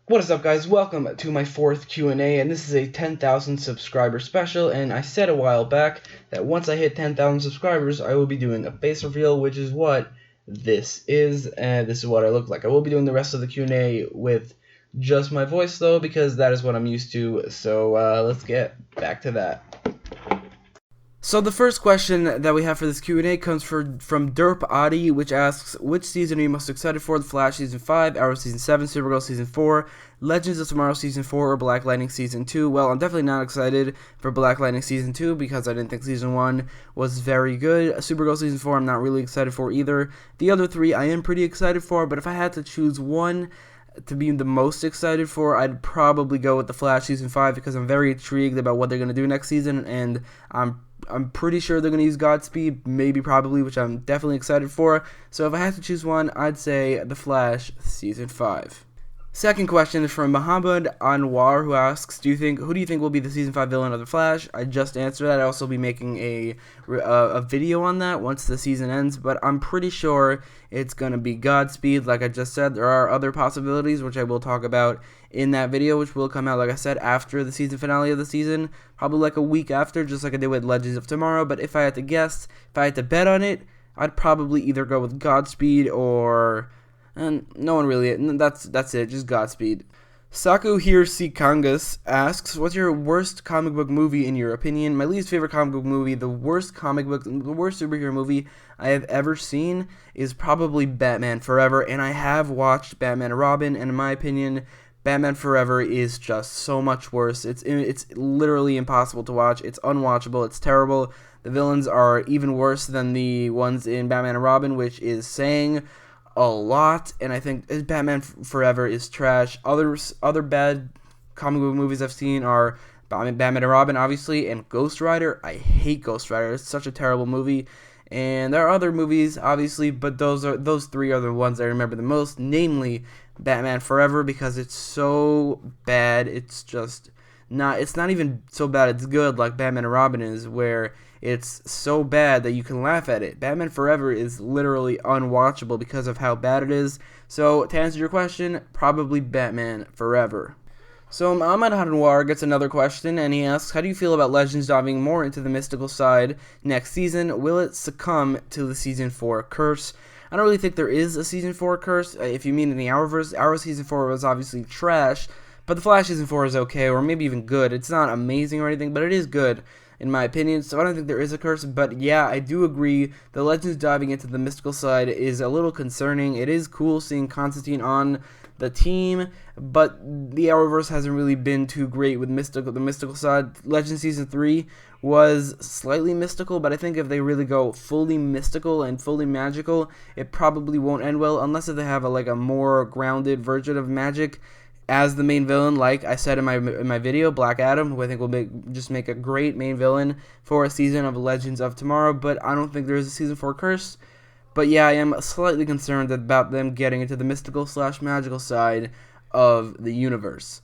What is up, guys? Welcome to my fourth Q&A, and this is a 10,000 subscriber special, and I said a while back that once I hit 10,000 subscribers, I will be doing a face reveal, which is what this is, and this is what I look like. I will be doing the rest of the Q&A with just my voice, though, because that is what I'm used to, so let's get back to that. So the first question that we have for this Q&A comes from Derp Adi, which asks, which season are you most excited for? The Flash Season 5, Arrow Season 7, Supergirl Season 4, Legends of Tomorrow Season 4, or Black Lightning Season 2? Well, I'm definitely not excited for Black Lightning Season 2 because I didn't think Season 1 was very good. Supergirl Season 4 I'm not really excited for either. The other three I am pretty excited for, but if I had to choose one to be the most excited for, I'd probably go with The Flash Season 5 because I'm very intrigued about what they're going to do next season, and I'm pretty sure they're going to use Godspeed, maybe, probably, which I'm definitely excited for. So if I had to choose one, I'd say The Flash Season 5. Second question is from Muhammad Anwar, who asks, who do you think will be the Season 5 villain of The Flash? I just answered that. I'll also be making a video on that once the season ends, but I'm pretty sure it's going to be Godspeed. Like I just said, there are other possibilities, which I will talk about in that video, which will come out, like I said, after the season finale of the season, probably like a week after, just like I did with Legends of Tomorrow. But if I had to guess, if I had to bet on it, I'd probably either go with Godspeed or... and no one really, that's it, just Godspeed. Saku Hirsikangas asks, what's your worst comic book movie in your opinion? My least favorite comic book movie, the worst superhero movie I have ever seen is probably Batman Forever, and I have watched Batman and Robin, and in my opinion, Batman Forever is just so much worse. It's literally impossible to watch. It's unwatchable. It's terrible. The villains are even worse than the ones in Batman and Robin, which is saying a lot, and I think Batman Forever is trash. Other bad comic book movies I've seen are Batman and Robin, obviously, and Ghost Rider. I hate Ghost Rider. It's such a terrible movie. And there are other movies, obviously, but those three are the ones I remember the most, namely Batman Forever, because it's so bad. It's not even so bad it's good like Batman and Robin is, where it's so bad that you can laugh at it. Batman Forever is literally unwatchable because of how bad it is. So to answer your question, probably Batman Forever. So Muhammad Hanwar gets another question, and he asks, how do you feel about Legends diving more into the mystical side next season? Will it succumb to the Season 4 curse? I don't really think there is a Season 4 curse. If you mean in the Arrowverse, Arrow Season 4 was obviously trash, but the Flash Season 4 is okay, or maybe even good. It's not amazing or anything, but it is good, in my opinion, so I don't think there is a curse. But yeah, I do agree, the Legends diving into the mystical side is a little concerning. It is cool seeing Constantine on the team, but the Arrowverse hasn't really been too great with the mystical side. Legends Season 3 was slightly mystical, but I think if they really go fully mystical and fully magical, it probably won't end well, unless if they have a more grounded version of magic as the main villain, like I said in my video, Black Adam, who I think will make a great main villain for a season of Legends of Tomorrow. But I don't think there is a Season 4 curse. But yeah, I am slightly concerned about them getting into the mystical/magical side of the universe.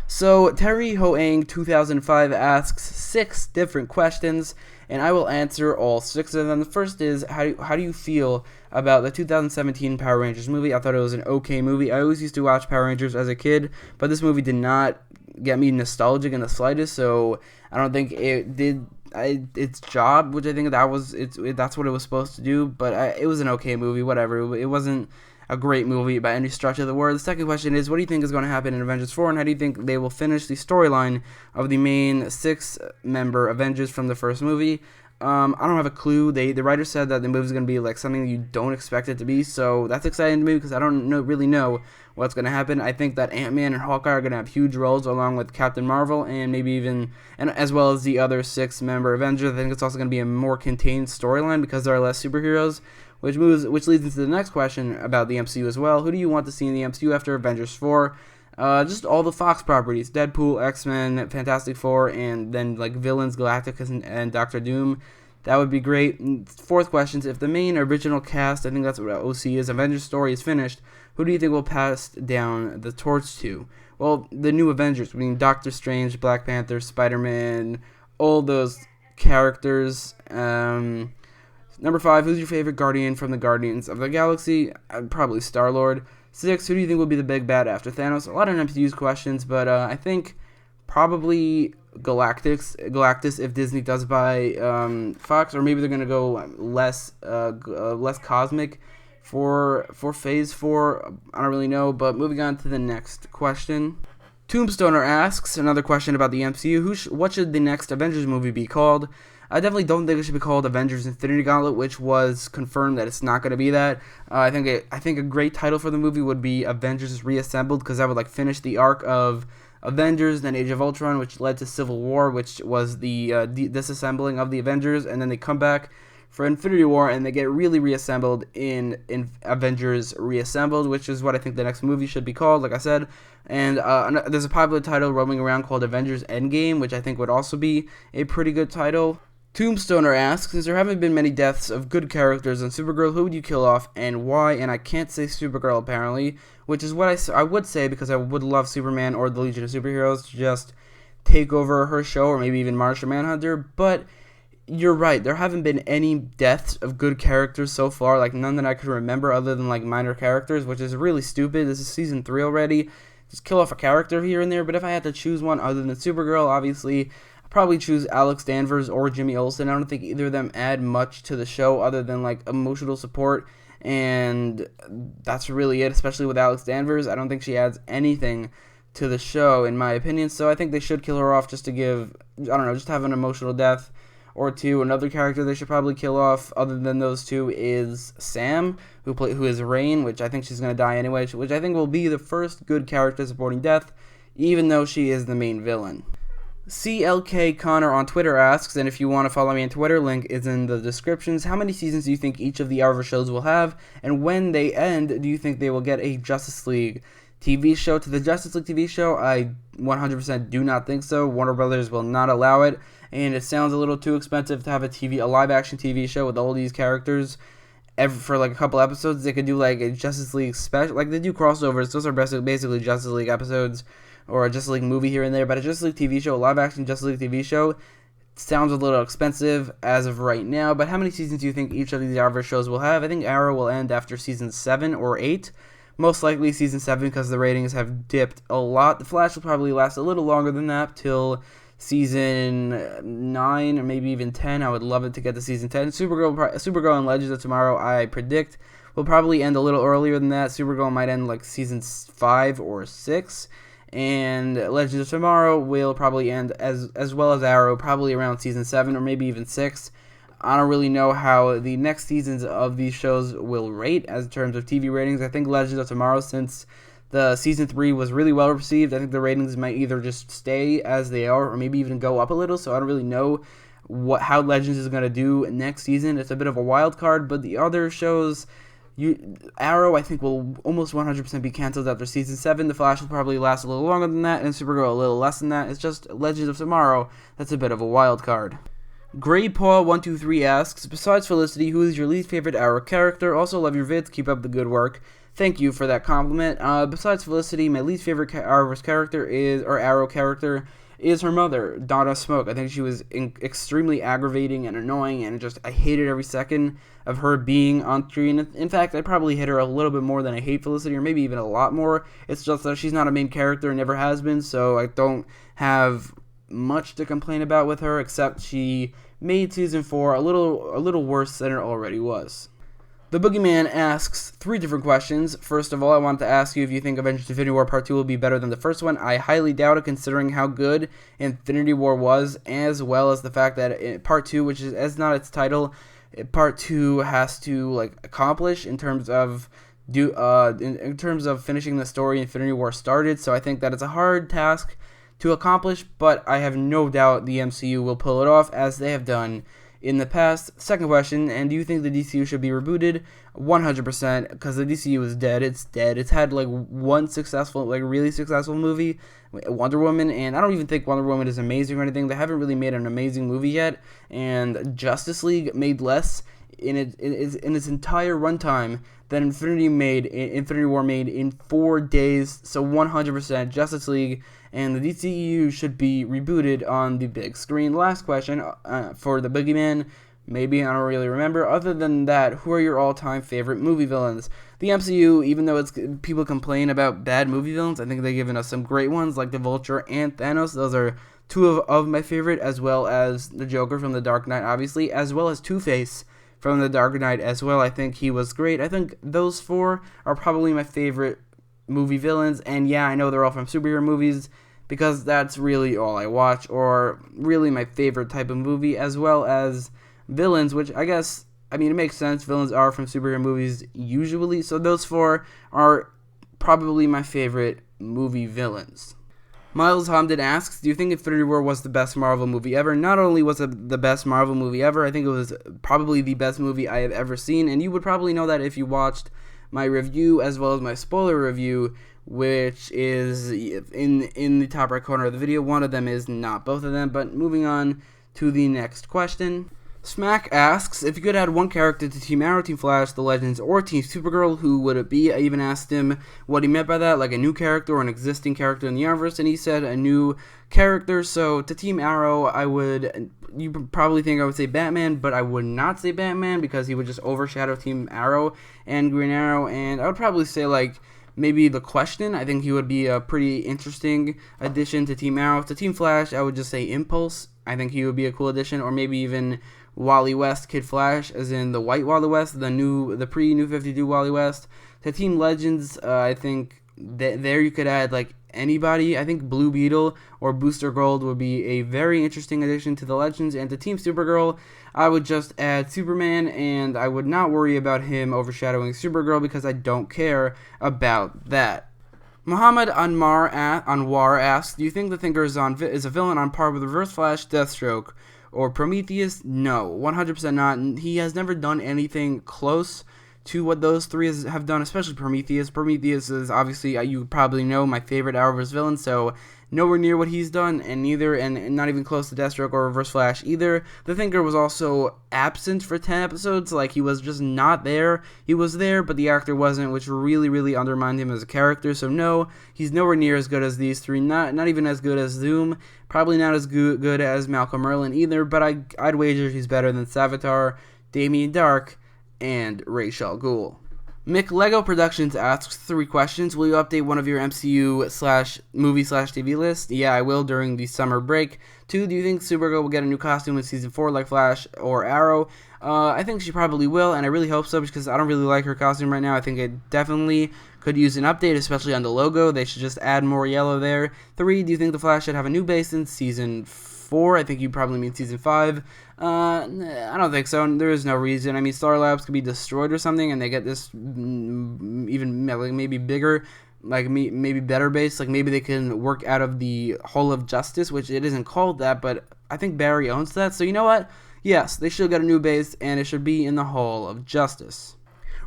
So Terry Hoang 2005 asks 6 different questions, and I will answer all 6 of them. The first is, how do you feel about the 2017 Power Rangers movie? I thought it was an okay movie. I always used to watch Power Rangers as a kid, but this movie did not get me nostalgic in the slightest, so I don't think it did its job, which I think that's what it was supposed to do, but it was an okay movie, whatever. It wasn't a great movie by any stretch of the word. The second question is, what do you think is going to happen in Avengers 4, and how do you think they will finish the storyline of the main 6-member Avengers from the first movie? I don't have a clue. The writer said that the movie is going to be like something you don't expect it to be, so that's exciting to me because I don't really know what's going to happen. I think that Ant-Man and Hawkeye are going to have huge roles along with Captain Marvel and maybe even, and as well as the other 6-member Avengers. I think it's also going to be a more contained storyline because there are less superheroes, which leads into the next question about the MCU as well. Who do you want to see in the MCU after Avengers 4? Just all the Fox properties, Deadpool, X-Men, Fantastic Four, and then villains, Galactus and Doctor Doom. That would be great. Fourth question is, if the main original cast, I think that's what OC is, Avengers story is finished, who do you think will pass down the torch to? Well, the new Avengers, meaning Doctor Strange, Black Panther, Spider-Man, all those characters. Number 5, who's your favorite Guardian from the Guardians of the Galaxy? Probably Star-Lord. 6, who do you think will be the big bad after Thanos? A lot of MCU's questions, but I think probably Galactus if Disney does buy Fox, or maybe they're gonna go less cosmic for Phase 4. I don't really know, but moving on to the next question. Tombstoner asks another question about the MCU. What should the next Avengers movie be called? I definitely don't think it should be called Avengers Infinity Gauntlet, which was confirmed that it's not going to be that. I think a great title for the movie would be Avengers Reassembled, because that would finish the arc of Avengers, then Age of Ultron, which led to Civil War, which was the disassembling of the Avengers, and then they come back for Infinity War, and they get really reassembled in Avengers Reassembled, which is what I think the next movie should be called, like I said. And there's a popular title roaming around called Avengers Endgame, which I think would also be a pretty good title. Tombstoner asks, since there haven't been many deaths of good characters on Supergirl, who would you kill off and why? And I can't say Supergirl apparently, which is what I would say, because I would love Superman or the Legion of Superheroes to just take over her show, or maybe even Martian Manhunter, but you're right, there haven't been any deaths of good characters so far, none that I could remember other than minor characters, which is really stupid. This is season 3 already. Just kill off a character here and there, but if I had to choose one other than Supergirl, obviously probably choose Alex Danvers or Jimmy Olsen. I don't think either of them add much to the show other than emotional support, and that's really it, especially with Alex Danvers. I don't think she adds anything to the show in my opinion, so I think they should kill her off just to give, just have an emotional death or two. Another character they should probably kill off other than those two is Sam, who is Rain, which I think she's going to die anyway, which I think will be the first good character supporting death, even though she is the main villain. CLK Connor on Twitter asks, and if you want to follow me on Twitter, link is in the descriptions, how many seasons do you think each of the Arrowverse shows will have, and when they end, do you think they will get a Justice League TV show? To the Justice League TV show, I 100% do not think so. Warner Brothers will not allow it, and it sounds a little too expensive to have a live-action TV show with all these characters for a couple episodes. They could do a Justice League special, they do crossovers. Those are basically Justice League episodes, or a Justice League movie here and there, but a Justice League TV show, a live-action Justice League TV show, sounds a little expensive as of right now. But how many seasons do you think each of these Arrowverse shows will have? I think Arrow will end after season 7 or 8. Most likely season 7, because the ratings have dipped a lot. The Flash will probably last a little longer than that, till season 9 or maybe even 10. I would love it to get to season 10. Supergirl and Legends of Tomorrow, I predict, will probably end a little earlier than that. Supergirl might end season 5 or 6. And Legends of Tomorrow will probably end as well as Arrow, probably around season 7 or maybe even 6. I don't really know how the next seasons of these shows will rate as in terms of TV ratings. I think Legends of Tomorrow, since the season 3 was really well received, I think the ratings might either just stay as they are or maybe even go up a little. So I don't really know how Legends is going to do next season. It's a bit of a wild card, but the other shows, Arrow, I think, will almost 100% be canceled after season 7. The Flash will probably last a little longer than that, and Supergirl a little less than that. It's just Legends of Tomorrow that's a bit of a wild card. GrayPaw123 asks, besides Felicity, who is your least favorite Arrow character? Also love your vids, keep up the good work. Thank you for that compliment. Besides Felicity, my least favorite Arrowverse character Arrow character is her mother, Donna Smoke. I think she was extremely aggravating and annoying, and I hated every second of her being on screen. In fact, I probably hate her a little bit more than I hate Felicity, or maybe even a lot more. It's just that she's not a main character and never has been, so I don't have much to complain about with her, except she made season 4 a little worse than it already was. The Boogeyman asks 3 different questions. First of all, I wanted to ask you if you think Avengers Infinity War Part 2 will be better than the first one. I highly doubt it, considering how good Infinity War was, as well as the fact that Part 2, which is not its title, Part 2 has to accomplish in terms of in terms of finishing the story Infinity War started. So I think that it's a hard task to accomplish, but I have no doubt the MCU will pull it off, as they have done in the past. Second question, and do you think the DCU should be rebooted? 100%, because the DCU is dead. It's dead. It's had one successful, really successful movie, Wonder Woman, and I don't even think Wonder Woman is amazing or anything. They haven't really made an amazing movie yet, and Justice League made less in its entire runtime than Infinity War made in 4 days. So 100% Justice League and the DCEU should be rebooted on the big screen. Last question for the Boogeyman. Maybe, I don't really remember. Other than that, who are your all-time favorite movie villains? The MCU, even though people complain about bad movie villains, I think they've given us some great ones, like the Vulture and Thanos. Those are two of my favorite, as well as the Joker from The Dark Knight, obviously, as well as Two-Face from The Dark Knight as well. I think he was great. I think those four are probably my favorite movie villains, and yeah, I know they're all from superhero movies, because that's really all I watch, or really my favorite type of movie, as well as villains, which I guess, I mean, it makes sense. Villains are from superhero movies usually, so those four are probably my favorite movie villains. Miles Hamden asks, do you think Infinity War was the best Marvel movie ever? Not only was it the best Marvel movie ever, I think it was probably the best movie I have ever seen, and you would probably know that if you watched my review as well as my spoiler review, which is in the top right corner of the video. One of them is not both of them, but moving on to the next question. Smack asks, if you could add one character to Team Arrow, Team Flash, The Legends, or Team Supergirl, who would it be? I even asked him what he meant by that, like a new character or an existing character in the Arrowverse, and he said a new character. So to Team Arrow, you probably think I would say Batman, but I would not say Batman because he would just overshadow Team Arrow and Green Arrow, and I would probably say like maybe The Question. I think he would be a pretty interesting addition to Team Arrow. To Team Flash, I would just say Impulse. I think he would be a cool addition, or maybe even Wally West, Kid Flash, as in the white Wally West, the pre-New 52 Wally West. To Team Legends, I think there you could add like anybody. I think Blue Beetle or Booster Gold would be a very interesting addition to the Legends. And to Team Supergirl, I would just add Superman, and I would not worry about him overshadowing Supergirl because I don't care about that. Muhammad Anwar asks, do you think the Thinker is a villain on par with Reverse Flash, Deathstroke, or Prometheus? No, 100% not. He has never done anything close to what those three have done, especially Prometheus. Prometheus is obviously, you probably know, my favorite Arrowverse villain, so nowhere near what he's done, and not even close to Deathstroke or Reverse Flash either. The Thinker was also absent for 10 episodes, like he was just not there. He was there, but the actor wasn't, which really, really undermined him as a character. So no, he's nowhere near as good as these three, not even as good as Zoom, probably not as good as Malcolm Merlyn either, but I'd wager he's better than Savitar, Damian Darhk, and Ra's al Ghul. Mick Lego Productions asks 3 questions. Will you update one of your MCU/movie/TV list? Yeah, I will during the summer break. 2, do you think Supergirl will get a new costume in Season 4 like Flash or Arrow? I think she probably will, and I really hope so because I don't really like her costume right now. I think it definitely could use an update, especially on the logo. They should just add more yellow there. 3, do you think the Flash should have a new base in Season 4? I think you probably mean Season 5. I don't think so. There is no reason. I mean, Star Labs could be destroyed or something, and they get this even like maybe bigger, like maybe better base. Like maybe they can work out of the Hall of Justice, which it isn't called that, but I think Barry owns that. So you know what? Yes, they should get a new base, and it should be in the Hall of Justice.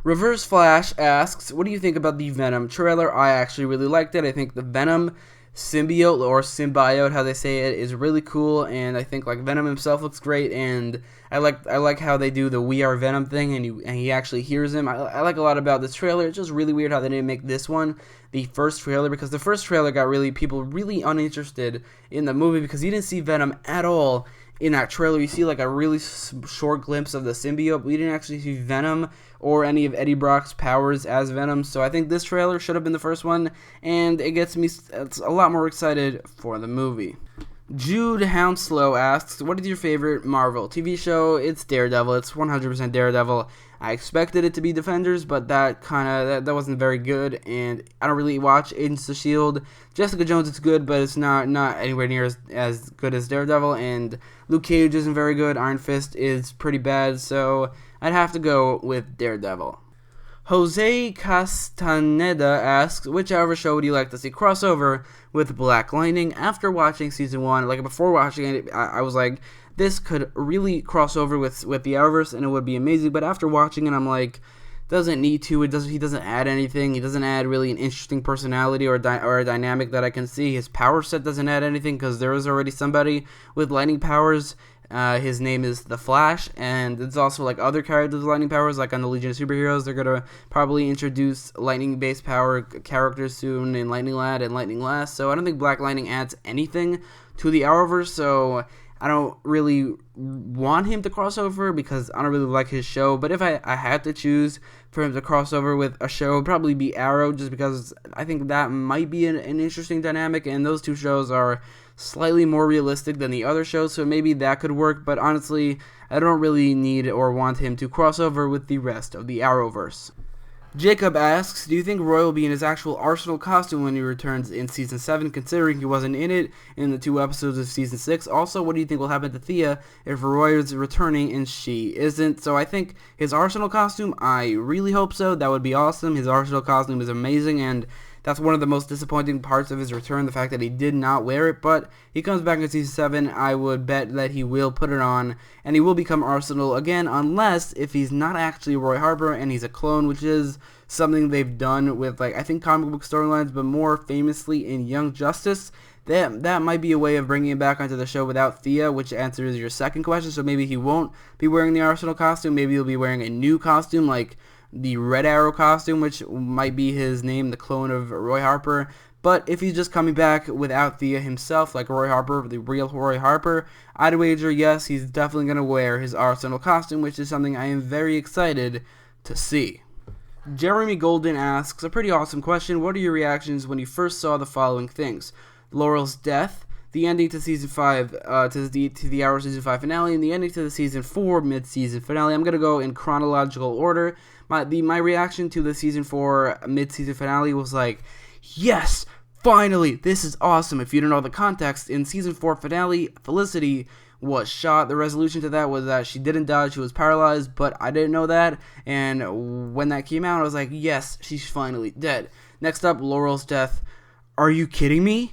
Reverse Flash asks, what do you think about the Venom trailer? I actually really liked it. I think the Venom symbiote, or symbiote, how they say it, is really cool, and I think like Venom himself looks great, and I like how they do the "We Are Venom" thing, and he actually hears him. I like a lot about this trailer. It's just really weird how they didn't make this one the first trailer, because the first trailer got people really uninterested in the movie because you didn't see Venom at all in that trailer. You see like a really short glimpse of the symbiote, but we didn't actually see Venom or any of Eddie Brock's powers as Venom. So I think this trailer should have been the first one, and it gets me a lot more excited for the movie. Jude Hounslow asks, what is your favorite Marvel TV show? It's Daredevil. It's 100% Daredevil. I expected it to be Defenders, but that wasn't very good, and I don't really watch Agents of S.H.I.E.L.D. Jessica Jones, it's good, but it's not anywhere near as good as Daredevil, and Luke Cage isn't very good. Iron Fist is pretty bad, so I'd have to go with Daredevil. Jose Castaneda asks, which Arrowverse show would you like to see crossover with Black Lightning? After watching Season 1, like before watching it, I was like, this could really cross over with the Arrowverse, and it would be amazing, but after watching it, I'm like, doesn't need to. He doesn't add anything. He doesn't add really an interesting personality or a dynamic that I can see. His power set doesn't add anything because there is already somebody with lightning powers. His name is The Flash, and it's also like other characters with lightning powers, like on the Legion of Superheroes. They're gonna probably introduce lightning-based power characters soon in Lightning Lad and Lightning Lass. So I don't think Black Lightning adds anything to the Arrowverse. So I don't really want him to cross over because I don't really like his show. But if I had to choose for him to cross over with a show, it would probably be Arrow, just because I think that might be an interesting dynamic, and those two shows are slightly more realistic than the other shows, so maybe that could work. But honestly, I don't really need or want him to cross over with the rest of the Arrowverse. Jacob asks, do you think Roy will be in his actual Arsenal costume when he returns in Season 7, considering he wasn't in it in the 2 episodes of Season 6? Also, what do you think will happen to Thea if Roy is returning and she isn't? So I think his Arsenal costume, I really hope so. That would be awesome. His Arsenal costume is amazing, and that's one of the most disappointing parts of his return, the fact that he did not wear it. But he comes back in Season 7, I would bet that he will put it on, and he will become Arsenal again, unless if he's not actually Roy Harper and he's a clone, which is something they've done with, like, I think comic book storylines, but more famously in Young Justice. That might be a way of bringing him back onto the show without Thea, which answers your second question. So maybe he won't be wearing the Arsenal costume. Maybe he'll be wearing a new costume, like the Red Arrow costume, which might be his name, the clone of Roy Harper. But if he's just coming back without Thea himself, like Roy Harper, the real Roy Harper, I'd wager yes, he's definitely going to wear his Arsenal costume, which is something I am very excited to see. Jeremy Golden asks, a pretty awesome question. What are your reactions when you first saw the following things? Laurel's death, the ending to Season 5, to the Arrow Season 5 finale, and the ending to the Season 4 mid-season finale. I'm going to go in chronological order. My reaction to the Season 4 mid-season finale was like, yes, finally, this is awesome. If you don't know the context, in Season 4 finale, Felicity was shot. The resolution to that was that she didn't die, she was paralyzed, but I didn't know that, and when that came out, I was like, yes, she's finally dead. Next up, Laurel's death. Are you kidding me?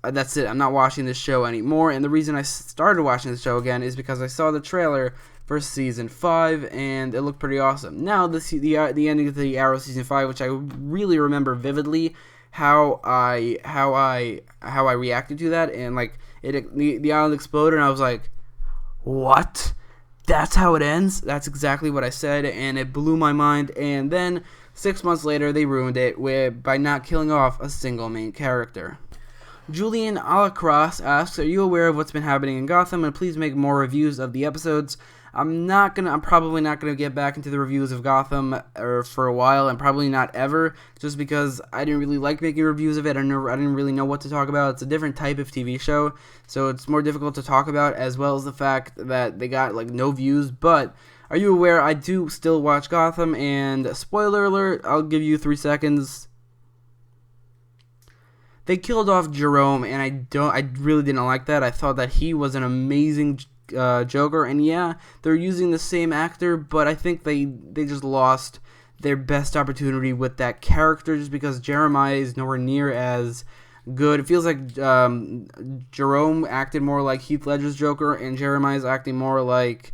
That's it. I'm not watching this show anymore, and the reason I started watching the show again is because I saw the trailer for Season 5, and it looked pretty awesome. Now, the ending of the Arrow Season 5, which I really remember vividly, how I reacted to that, and like the island exploded, and I was like, what? That's how it ends? That's exactly what I said, and it blew my mind. And then 6 months later, they ruined it by not killing off a single main character. Julian Alacross asks, are you aware of what's been happening in Gotham, and please make more reviews of the episodes? I'm probably not gonna get back into the reviews of Gotham for a while, and probably not ever, just because I didn't really like making reviews of it. I didn't really know what to talk about. It's a different type of TV show, so it's more difficult to talk about, as well as the fact that they got like no views. But are you aware I do still watch Gotham? And spoiler alert, I'll give you 3 seconds. They killed off Jerome, and I really didn't like that. I thought that he was an amazing Joker, and yeah, they're using the same actor, but I think they just lost their best opportunity with that character, just because Jeremiah is nowhere near as good. It feels like Jerome acted more like Heath Ledger's Joker, and Jeremiah's acting more like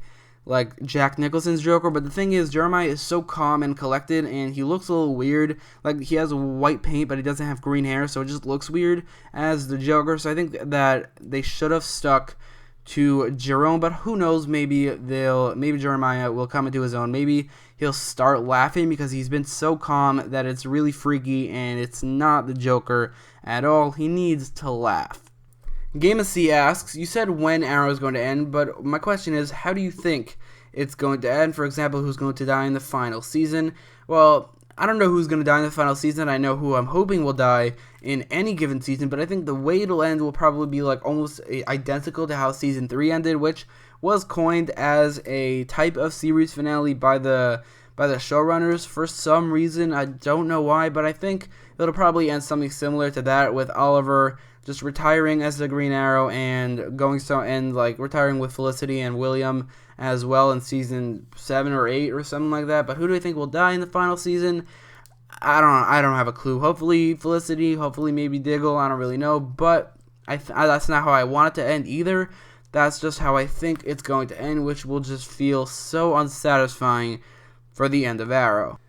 Jack Nicholson's Joker. But the thing is, Jeremiah is so calm and collected, and he looks a little weird. Like, he has white paint, but he doesn't have green hair, so it just looks weird as the Joker. So I think that they should have stuck to Jerome, but who knows, maybe Jeremiah will come into his own. Maybe he'll start laughing, because he's been so calm that it's really freaky, and it's not the Joker at all. He needs to laugh. Game of C asks, you said when Arrow is going to end, but my question is, how do you think it's going to end? For example, who's going to die in the final season? Well, I don't know who's going to die in the final season. I know who I'm hoping will die in any given season, but I think the way it'll end will probably be like almost identical to how Season 3 ended, which was coined as a type of series finale by the showrunners for some reason. I don't know why, but I think it'll probably end something similar to that, with Oliver just retiring as the Green Arrow and retiring with Felicity and William as well in Season 7 or 8 or something like that. But who do I think will die in the final season? I don't have a clue. Hopefully Felicity, hopefully maybe Diggle, I don't really know, but that's not how I want it to end either. That's just how I think it's going to end, which will just feel so unsatisfying for the end of Arrow.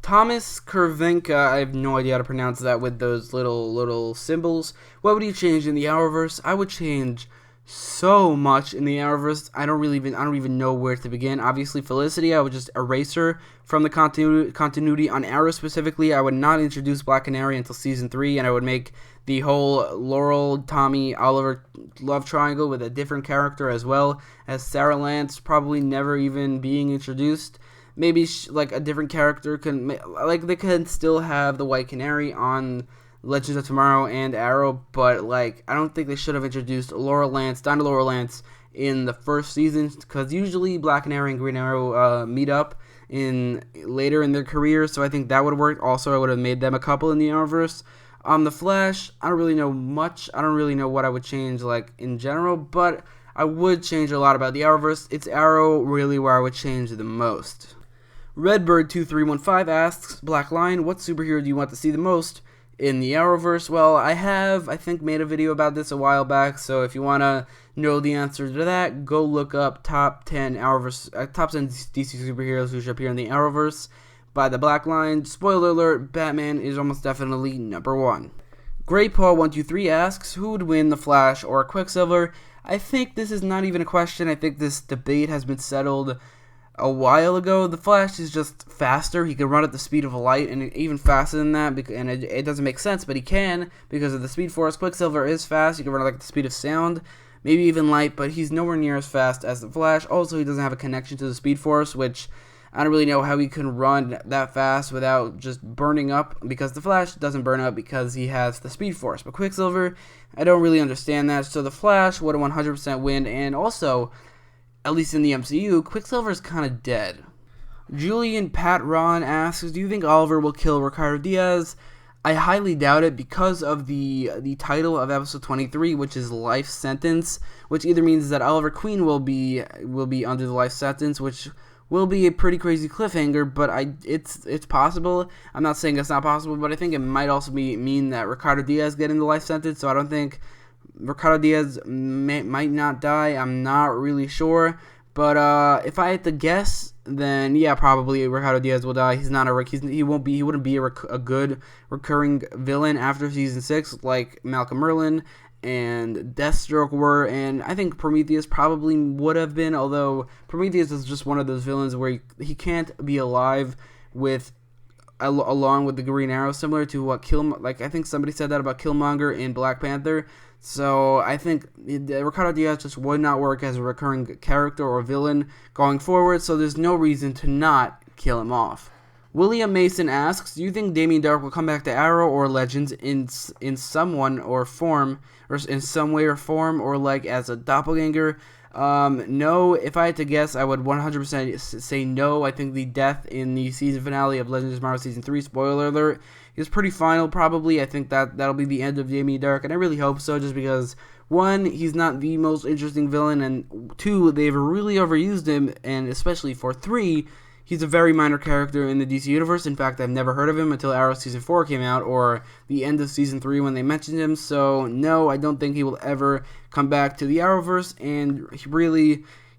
Thomas Kervenka, I have no idea how to pronounce that with those little symbols. What would you change in the Arrowverse? I would change so much in the Arrowverse. I don't even know where to begin. Obviously, Felicity, I would just erase her from the continuity. On Arrow specifically, I would not introduce Black Canary until season 3, and I would make the whole Laurel, Tommy, Oliver love triangle with a different character, as well as Sarah Lance probably never even being introduced. Maybe like a different character they can still have the White Canary on Legends of Tomorrow and Arrow, but like I don't think they should have introduced Laurel Lance, Donna Laurel Lance, in the first season, because usually Black Canary and Green Arrow meet up in later in their career, so I think that would have worked. Also, I would have made them a couple in the Arrowverse. The Flash, I don't really know much. I don't really know what I would change like in general, but I would change a lot about the Arrowverse. It's Arrow really where I would change the most. Redbird2315 asks, Black Lion, what superhero do you want to see the most in the Arrowverse? Well, I think, made a video about this a while back, so if you want to know the answer to that, go look up top 10 DC superheroes who should appear in the Arrowverse by the Black Line. Spoiler alert, Batman is almost definitely number 1. GreatPaul123 asks, who would win, the Flash or Quicksilver? I think this is not even a question. I think this debate has been settled a while ago. The Flash is just faster. He can run at the speed of light, and even faster than that, and it doesn't make sense, but he can because of the Speed Force. Quicksilver is fast. He can run like the speed of sound, maybe even light, but he's nowhere near as fast as the Flash. Also, he doesn't have a connection to the Speed Force, which I don't really know how he can run that fast without just burning up, because the Flash doesn't burn up because he has the Speed Force. But Quicksilver, I don't really understand that. So the Flash would 100% win, and also, at least in the MCU, Quicksilver's kind of dead. Julian Pat Ron asks, do you think Oliver will kill Ricardo Diaz? I highly doubt it because of the title of episode 23, which is life sentence, which either means that Oliver Queen will be under the life sentence, which will be a pretty crazy cliffhanger, but it's possible. I'm not saying it's not possible, but I think it might also mean that Ricardo Diaz getting the life sentence, so I don't think Ricardo Diaz might not die. I'm not really sure, but if I had to guess, then yeah, probably Ricardo Diaz will die. He wouldn't be a good recurring villain after season 6 like Malcolm Merlyn and Deathstroke were, and I think Prometheus probably would have been, although Prometheus is just one of those villains where he can't be alive along with the Green Arrow, similar to what I think somebody said that about Killmonger in Black Panther. So I think Ricardo Diaz just would not work as a recurring character or villain going forward, so there's no reason to not kill him off. William Mason asks, do you think Damian Darhk will come back to Arrow or Legends in some way or form, or like as a doppelganger? No. If I had to guess, I would 100% say no. I think the death in the season finale of Legends of Tomorrow season 3, spoiler alert, is pretty final probably. I think that'll be the end of Damian Darhk, and I really hope so, just because 1, he's not the most interesting villain, and 2, they've really overused him, and especially for 3, he's a very minor character in the DC Universe. In fact, I've never heard of him until Arrow Season 4 came out, or the end of Season 3 when they mentioned him. So, no, I don't think he will ever come back to the Arrowverse, and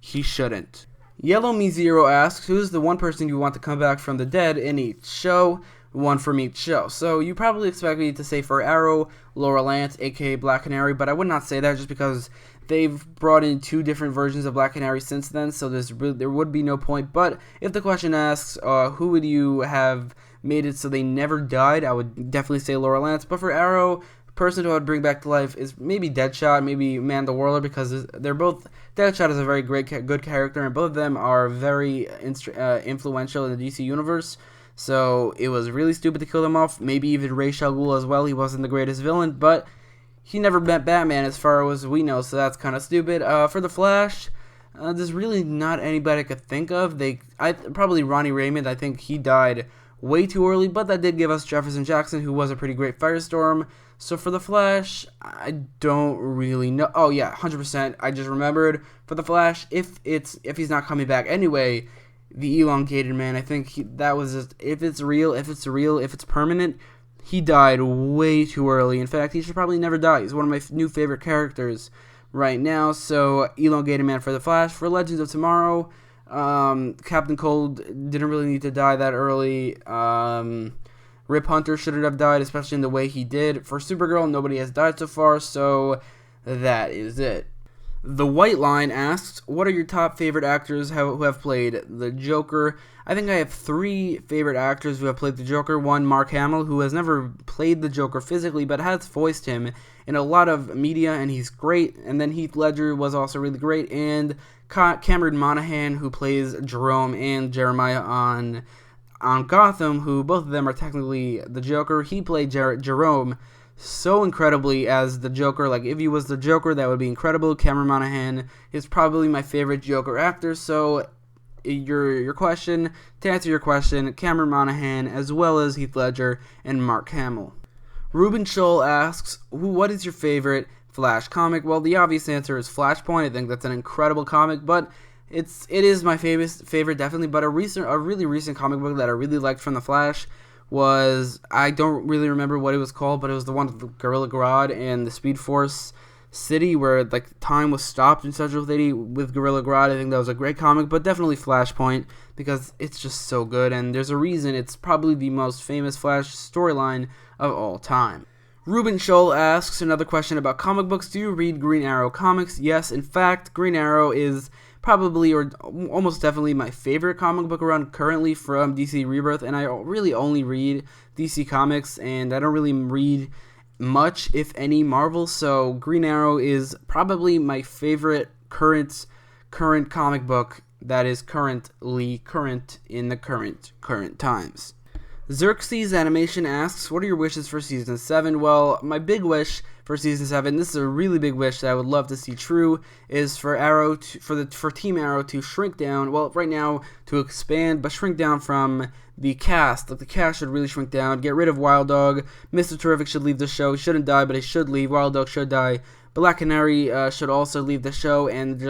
he shouldn't. Yellow Me Zero asks, who's the one person you want to come back from the dead in each show? One from each show. So, you probably expect me to say for Arrow, Laurel Lance, aka Black Canary, but I would not say that just because they've brought in 2 different versions of Black Canary since then, so there would be no point. But if the question asks, who would you have made it so they never died, I would definitely say Laurel Lance. But for Arrow, the person who I would bring back to life is maybe Deadshot, maybe Amanda Waller, because they're both... Deadshot is a very good character, and both of them are very influential in the DC Universe. So it was really stupid to kill them off. Maybe even Ra's al Ghul as well. He wasn't the greatest villain, but he never met Batman as far as we know, so that's kind of stupid. For the Flash, there's really not anybody I could think of. Probably Ronnie Raymond. I think he died way too early, but that did give us Jefferson Jackson, who was a pretty great Firestorm. So for the Flash, I don't really know. Oh yeah, 100%. I just remembered for the Flash, if he's not coming back anyway, the Elongated Man. I think that was just, if it's real, if it's permanent. He died way too early. In fact, he should probably never die. He's one of my new favorite characters right now. So, Elongated Man for the Flash. For Legends of Tomorrow, Captain Cold didn't really need to die that early. Rip Hunter shouldn't have died, especially in the way he did. For Supergirl, nobody has died so far, so that is it. The White Line asks, what are your top favorite actors who have played the Joker? I think I have 3 favorite actors who have played the Joker. One, Mark Hamill, who has never played the Joker physically, but has voiced him in a lot of media, and he's great. And then Heath Ledger was also really great. And Cameron Monaghan, who plays Jerome and Jeremiah on Gotham, who both of them are technically the Joker. He played Jerome so incredibly as the Joker. Like, if he was the Joker, that would be incredible. Cameron Monaghan is probably my favorite Joker actor. So your question, to answer your question, Cameron Monaghan as well as Heath Ledger and Mark Hamill. Ruben Scholl asks, what is your favorite Flash comic? Well, the obvious answer is Flashpoint. I think that's an incredible comic, but it is my favorite definitely. But a really recent comic book that I really liked from the Flash was, I don't really remember what it was called, but it was the one with Gorilla Grodd and the Speed Force City, where like time was stopped in Central City with Gorilla Grodd. I think that was a great comic, but definitely Flashpoint, because it's just so good, and there's a reason it's probably the most famous Flash storyline of all time. Ruben Scholl asks another question about comic books. Do you read Green Arrow comics? Yes, in fact, Green Arrow is probably or almost definitely my favorite comic book around currently from DC Rebirth, and I really only read DC Comics, and I don't really read much, if any, Marvel, so Green Arrow is probably my favorite current comic book that is currently current in the current times. Xerxes Animation asks, what are your wishes for Season 7? Well, my big wish for Season 7, this is a really big wish that I would love to see true, is for for Team Arrow to shrink down, well, right now, to expand, but shrink down from the cast. Like, the cast should really shrink down, get rid of Wild Dog, Mr. Terrific should leave the show, he shouldn't die, but he should leave, Wild Dog should die, Black Canary should also leave the show, and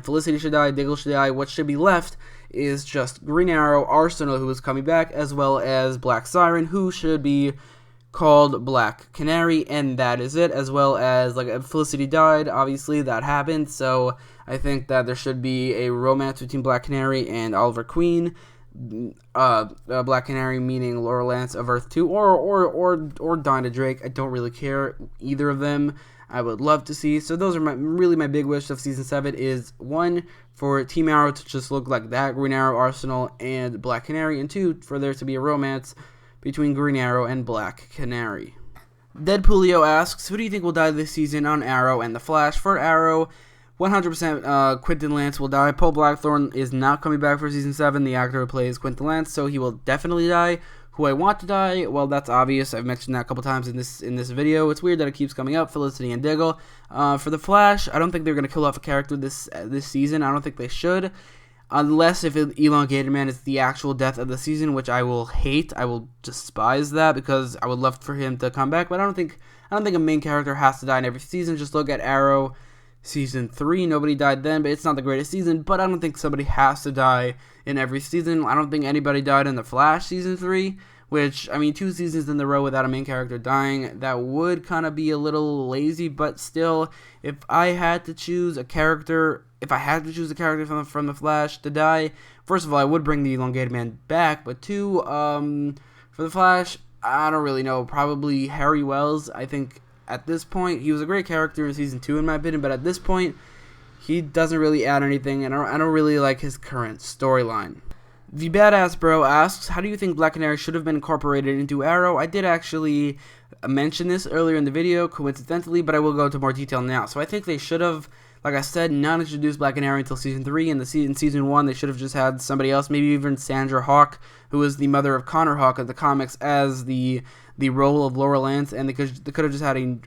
Felicity should die, Diggle should die. What should be left is just Green Arrow, Arsenal, who is coming back, as well as Black Siren, who should be called Black Canary, and that is it, as well as, like, Felicity died, obviously, that happened, so I think that there should be a romance between Black Canary and Oliver Queen. Black Canary meaning Laura Lance of Earth 2, or Dinah Drake. I don't really care, either of them I would love to see. So those are my big wish of Season 7 is, 1, for Team Arrow to just look like that, Green Arrow, Arsenal, and Black Canary, and 2, for there to be a romance between Green Arrow and Black Canary. Deadpoolio asks, who do you think will die this season on Arrow and The Flash? For Arrow, 100% Quentin Lance will die. Paul Blackthorne is not coming back for Season 7, the actor who plays Quentin Lance, so he will definitely die. Who I want to die, well, that's obvious. I've mentioned that a couple times in this video. It's weird that it keeps coming up, Felicity and Diggle. For The Flash, I don't think they're going to kill off a character this season. I don't think they should. Unless if Elongated Man is the actual death of the season, which I will hate. I will despise that, because I would love for him to come back. But I don't think a main character has to die in every season. Just look at Arrow Season 3. Nobody died then, but it's not the greatest season. But I don't think somebody has to die in every season. I don't think anybody died in The Flash Season 3. Which, I mean, 2 seasons in a row without a main character dying, that would kind of be a little lazy, but still, if I had to choose a character from The Flash to die, first of all, I would bring the Elongated Man back, but 2, for The Flash, I don't really know, probably Harry Wells. I think at this point, he was a great character in Season 2, in my opinion, but at this point, he doesn't really add anything, and I don't really like his current storyline. The Badass Bro asks, how do you think Black Canary should have been incorporated into Arrow? I did actually mention this earlier in the video, coincidentally, but I will go into more detail now. So I think they should have, like I said, not introduced Black Canary until Season 3. In Season 1, they should have just had somebody else, maybe even Sandra Hawk, who is the mother of Connor Hawk of the comics, as the role of Laura Lance, and they could have just had an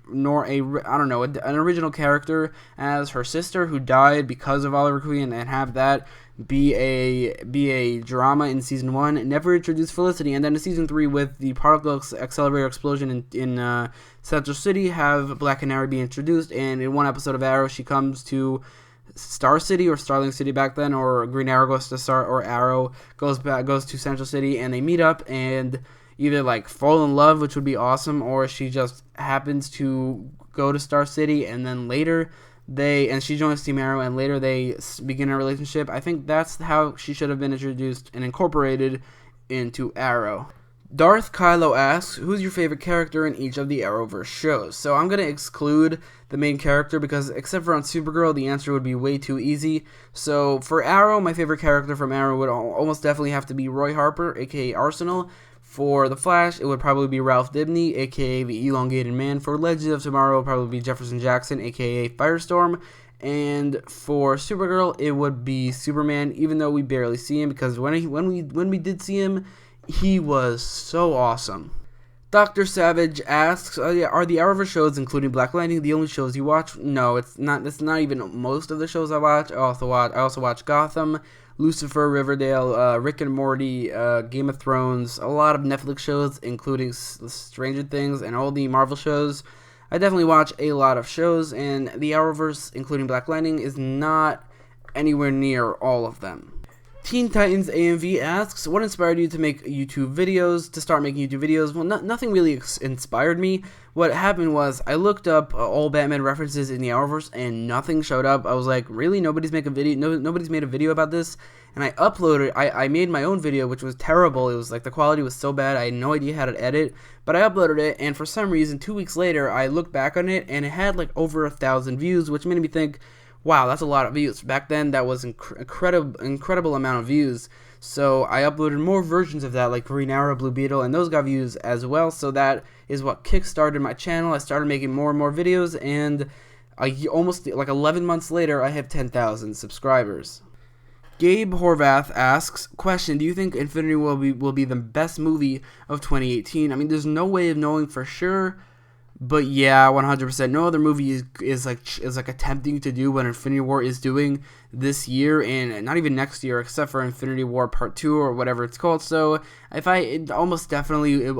original character as her sister who died because of Oliver Queen, and have that be a drama in Season 1. Never introduce Felicity, and then in Season 3 with the particle accelerator explosion in Central City, have Black Canary be introduced, and in one episode of Arrow she comes to Star City, or Starling City back then, or Green Arrow goes to Arrow goes to Central City, and they meet up and either like fall in love, which would be awesome, or she just happens to go to Star City, and then later she joins Team Arrow, and later they begin a relationship. I think that's how she should have been introduced and incorporated into Arrow. Darth Kylo asks, who's your favorite character in each of the Arrowverse shows? So I'm going to exclude the main character because except for on Supergirl, the answer would be way too easy. So for Arrow, my favorite character from Arrow would almost definitely have to be Roy Harper, aka Arsenal. For The Flash, it would probably be Ralph Dibny, aka the Elongated Man. For Legends of Tomorrow, it would probably be Jefferson Jackson, aka Firestorm. And for Supergirl, it would be Superman, even though we barely see him because when we did see him, he was so awesome. Dr. Savage asks, are the Arrowverse shows, including Black Lightning, the only shows you watch? No, it's not. It's not even most of the shows I watch. I also watch Gotham, Lucifer, Riverdale, Rick and Morty, Game of Thrones, a lot of Netflix shows, including Stranger Things and all the Marvel shows. I definitely watch a lot of shows, and the Arrowverse, including Black Lightning, is not anywhere near all of them. Teen Titans AMV asks, what inspired you to make YouTube videos, to start making YouTube videos? Well, nothing really inspired me. What happened was I looked up all Batman references in the Arrowverse and nothing showed up. I was like, really? Nobody's made a video about this? And I uploaded, I made my own video, which was terrible. It was like the quality was so bad, I had no idea how to edit. But I uploaded it, and for some reason, 2 weeks later, I looked back on it, and it had like over 1,000 views, which made me think, wow, that's a lot of views. Back then, that was incredible amount of views. So I uploaded more versions of that, like Green Arrow, Blue Beetle, and those got views as well. So that is what kickstarted my channel. I started making more and more videos, and almost like 11 months later, I have 10,000 subscribers. Gabe Horvath asks, question, do you think Infinity War will be the best movie of 2018? I mean, there's no way of knowing for sure. But yeah, 100%. No other movie is like attempting to do what Infinity War is doing this year, and not even next year, except for Infinity War Part 2 or whatever it's called. So it almost definitely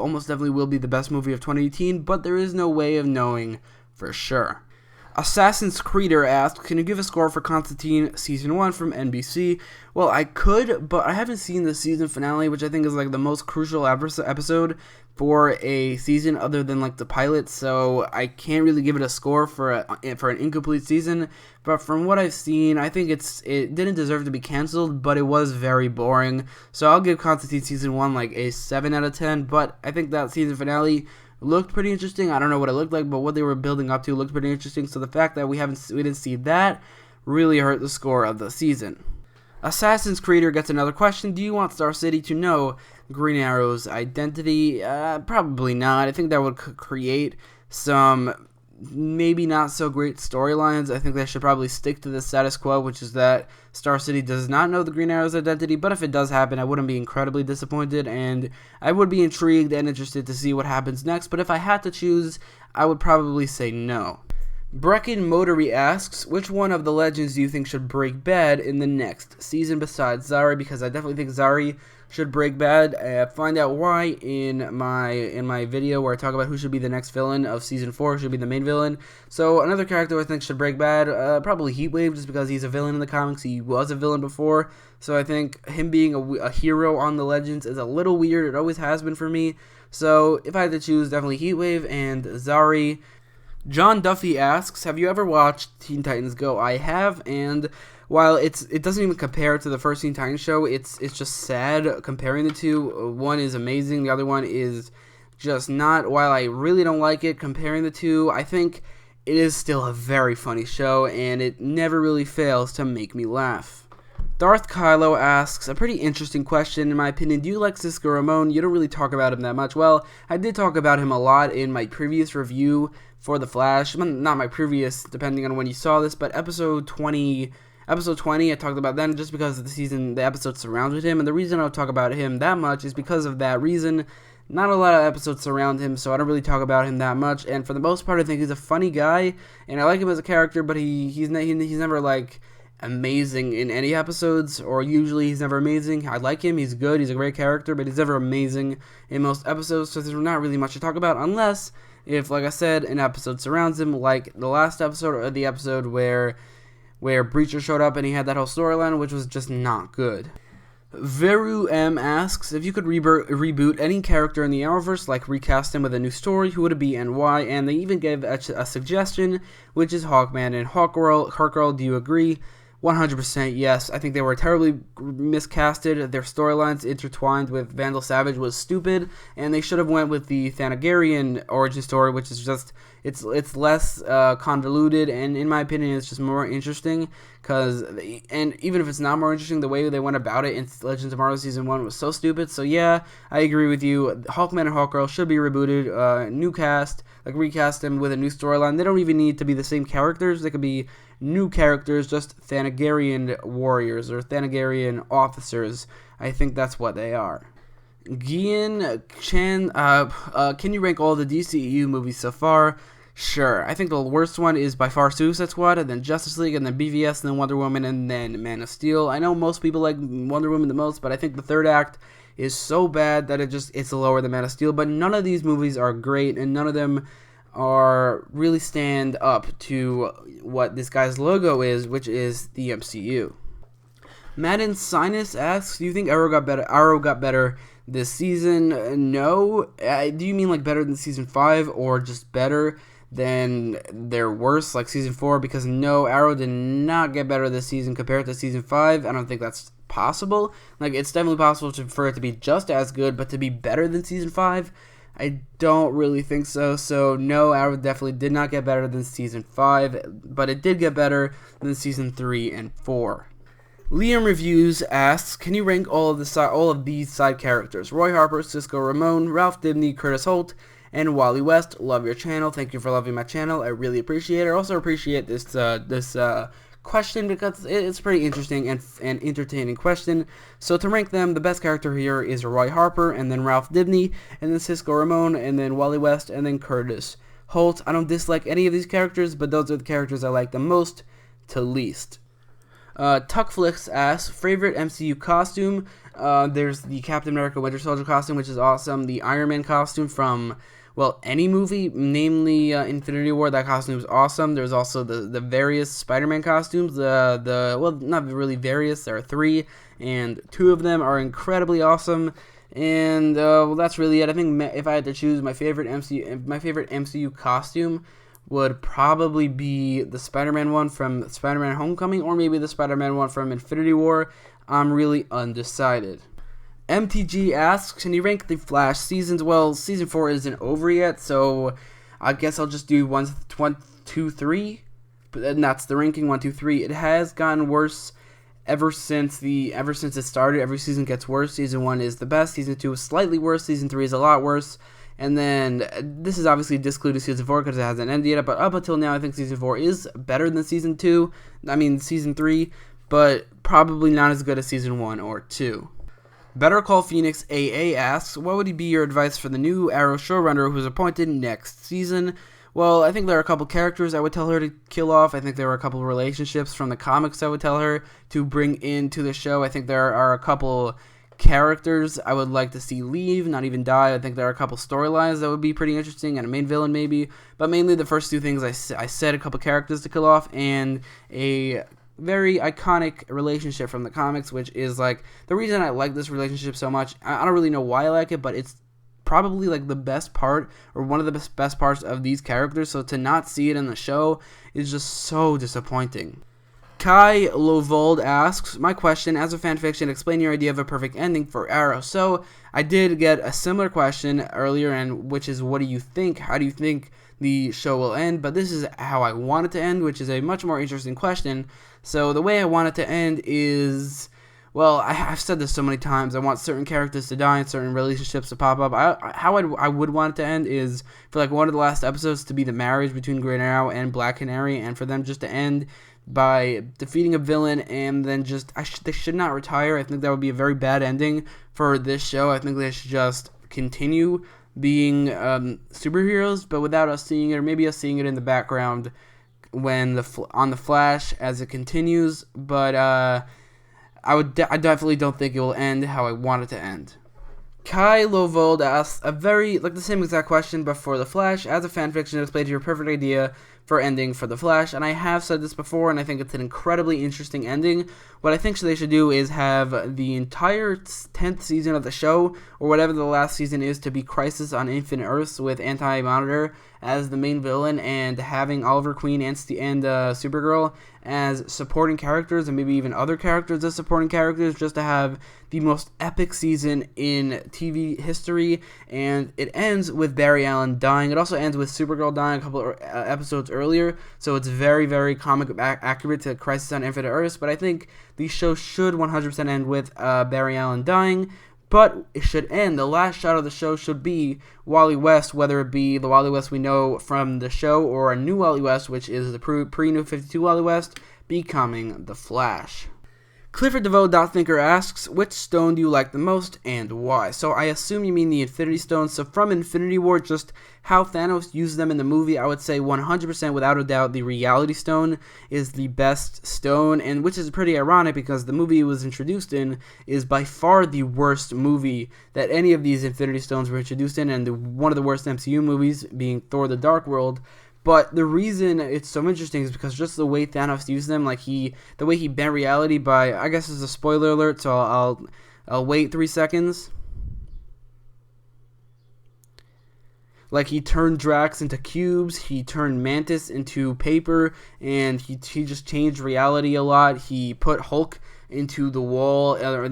will be the best movie of 2018. But there is no way of knowing for sure. Assassin's Creeder asks, can you give a score for Constantine Season 1 from NBC? Well, I could, but I haven't seen the season finale, which I think is like the most crucial episode for a season other than like the pilot, so I can't really give it a score for an incomplete season. But from what I've seen, I think it didn't deserve to be canceled, but it was very boring. So I'll give Constantine Season 1 like a 7 out of 10, but I think that season finale looked pretty interesting. I don't know what it looked like, but what they were building up to looked pretty interesting. So the fact that we didn't see that really hurt the score of the season. Assassin's Creeder gets another question. Do you want Star City to know Green Arrow's identity? Probably not. I think that would create some maybe not so great storylines. I think they should probably stick to the status quo, which is that Star City does not know the Green Arrow's identity, but if it does happen, I wouldn't be incredibly disappointed, and I would be intrigued and interested to see what happens next, but if I had to choose, I would probably say no. Brecken Motory asks, which one of the legends do you think should break bad in the next season besides Zari? Because I definitely think Zari should break bad. Find out why in my video where I talk about who should be the next villain of season 4, who should be the main villain. So another character I think should break bad, probably Heatwave, just because he's a villain in the comics. He was a villain before, so I think him being a hero on the Legends is a little weird. It always has been for me. So if I had to choose, definitely Heatwave and Zari. John Duffy asks, have you ever watched Teen Titans Go? I have, and while it doesn't even compare to the first Teen Titans show, it's just sad comparing the two. One is amazing, the other one is just not. While I really don't like it comparing the two, I think it is still a very funny show, and it never really fails to make me laugh. Darth Kylo asks, a pretty interesting question in my opinion. Do you like Cisco Ramon? You don't really talk about him that much. Well, I did talk about him a lot in my previous review for The Flash. Not my previous, depending on when you saw this, but episode 20, I talked about then just because of the episode surrounded him, and the reason I don't talk about him that much is because of that reason. Not a lot of episodes surround him, so I don't really talk about him that much, and for the most part, I think he's a funny guy, and I like him as a character, but he's never, like, amazing in any episodes, or usually he's never amazing. I like him, he's good, he's a great character, but he's never amazing in most episodes, so there's not really much to talk about, unless if, like I said, an episode surrounds him, like the last episode, or the episode where Breacher showed up and he had that whole storyline, which was just not good. Veru M asks, if you could reboot any character in the Arrowverse, like recast him with a new story, who would it be and why? And they even gave a suggestion, which is Hawkman and Hawkgirl. Do you agree? 100% yes. I think they were terribly miscasted. Their storylines intertwined with Vandal Savage was stupid, and they should have went with the Thanagarian origin story, which is just it's less convoluted, and in my opinion, it's just more interesting. And even if it's not more interesting, the way they went about it in Legends of Tomorrow Season 1 was so stupid. So yeah, I agree with you. Hawkman and Hawkgirl should be rebooted, new cast, like recast them with a new storyline. They don't even need to be the same characters. They could be new characters, just Thanagarian warriors or Thanagarian officers. I think that's what they are. Gian Chan, can you rank all the DCEU movies so far? Sure. I think the worst one is by far Suicide Squad, and then Justice League, and then BVS, and then Wonder Woman, and then Man of Steel. I know most people like Wonder Woman the most, but I think the third act is so bad that it's lower than Man of Steel. But none of these movies are great, and none of them are really stand up to what this guy's logo is, which is the MCU. Madden Sinus asks, do you think Arrow got better this season? No. Do you mean like better than season 5 or just better than their worst, like season 4? Because no, Arrow did not get better this season compared to season 5. I don't think that's possible. Like, it's definitely possible for it to be just as good, but to be better than season 5, I don't really think so. So no, Arrow definitely did not get better than season 5, but it did get better than season 3 and 4. Liam Reviews asks, can you rank all of these side characters? Roy Harper, Cisco, Ramon, Ralph Dibny, Curtis Holt, and Wally West. Love your channel. Thank you for loving my channel. I really appreciate it. I also appreciate this question because it's pretty interesting and entertaining question. So to rank them, the best character here is Roy Harper, and then Ralph Dibny, and then Cisco Ramon, and then Wally West, and then Curtis Holt. I don't dislike any of these characters, but those are the characters I like the most to least. Tuckflix asks, favorite MCU costume? There's the Captain America Winter Soldier costume, which is awesome. The Iron Man costume from, well, any movie, namely Infinity War. That costume is awesome. There's also the various Spider-Man costumes. Well, not really various. There are 3, and 2 of them are incredibly awesome. And well, that's really it. I think if I had to choose my favorite MCU costume would probably be the Spider-Man one from Spider-Man Homecoming, or maybe the Spider-Man one from Infinity War. I'm really undecided. MTG asks, can you rank the Flash seasons? Well, season 4 isn't over yet, so I guess I'll just do 1, 2, 3. And that's the ranking, 1, 2, 3. It has gotten worse ever since it started. Every season gets worse. Season 1 is the best. Season 2 is slightly worse. Season 3 is a lot worse. And then this is obviously discluded season 4 because it hasn't ended yet. But up until now, I think season 4 is better than season 3, but probably not as good as season 1 or 2. Better Call Phoenix AA asks, what would be your advice for the new Arrow showrunner who's appointed next season? Well, I think there are a couple characters I would tell her to kill off. I think there are a couple relationships from the comics I would tell her to bring into the show. I think there are a couple characters I would like to see leave, not even die. I think there are a couple storylines that would be pretty interesting, and a main villain maybe. But mainly the first 2 things I said, a couple characters to kill off, and a very iconic relationship from the comics, which is like the reason I like this relationship so much. I don't really know why I like it, but it's probably like the best part, or one of the best parts of these characters. So to not see it in the show is just so disappointing. Kai Lovold asks, my question, as a fanfiction, explain your idea of a perfect ending for Arrow. So I did get a similar question earlier, and which is, what do you think? How do you think the show will end? But this is how I want it to end, which is a much more interesting question. So the way I want it to end is, well, I've said this so many times. I want certain characters to die and certain relationships to pop up. How I would want it to end is for like one of the last episodes to be the marriage between Green Arrow and Black Canary, and for them just to end by defeating a villain, and then just they should not retire. I think that would be a very bad ending for this show. I think they should just continue being superheroes, but without us seeing it, or maybe us seeing it in the background when on the Flash as it continues. But I definitely don't think it will end how I want it to end. Kai Lovold asks a very, like the same exact question, but for The Flash. As a fanfiction, explain your perfect idea for ending for The Flash. And I have said this before, and I think it's an incredibly interesting ending. What I think they should do is have the entire 10th season of the show, or whatever the last season is, to be Crisis on Infinite Earths with Anti-Monitor as the main villain and having Oliver Queen and Supergirl as supporting characters and maybe even other characters as supporting characters, just to have the most epic season in TV history. And it ends with Barry Allen dying. It also ends with Supergirl dying a couple of episodes earlier, so it's very, very comic accurate to Crisis on Infinite Earths. But I think the show should 100% end with Barry Allen dying. But it should end. The last shot of the show should be Wally West, whether it be the Wally West we know from the show or a new Wally West, which is the pre-New 52 Wally West, becoming the Flash. Clifford DeVoe.Thinker asks, which stone do you like the most and why? So I assume you mean the Infinity Stones. So from Infinity War, just how Thanos used them in the movie, I would say 100% without a doubt the Reality Stone is the best stone, and which is pretty ironic because the movie it was introduced in is by far the worst movie that any of these Infinity Stones were introduced in, and one of the worst MCU movies being Thor: The Dark World. But the reason it's so interesting is because just the way Thanos used them, like the way he bent reality by, I guess it's a spoiler alert, so I'll wait 3 seconds. Like he turned Drax into cubes, he turned Mantis into paper, and he just changed reality a lot. He put Hulk into the wall, or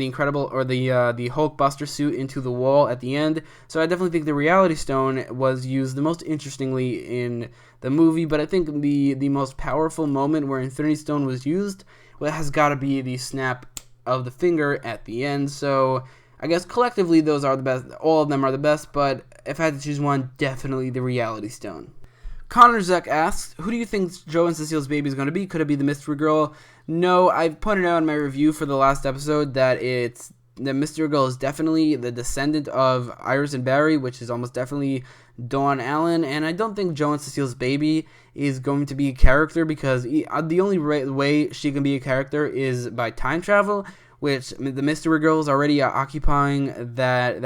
the Hulk Buster suit into the wall at the end. So I definitely think the Reality Stone was used the most interestingly in the movie. But I think the most powerful moment where Infinity Stone was used has got to be the snap of the finger at the end. So I guess collectively those are the best. All of them are the best, but if I had to choose one, definitely the Reality Stone. Connor Zek asks, who do you think Joe and Cecile's baby is going to be? Could it be the Mystery Girl? No, I've pointed out in my review for the last episode that the Mystery Girl is definitely the descendant of Iris and Barry, which is almost definitely Dawn Allen, and I don't think Joe and Cecile's baby is going to be a character because the only way she can be a character is by time travel, which the Mystery Girl is already occupying that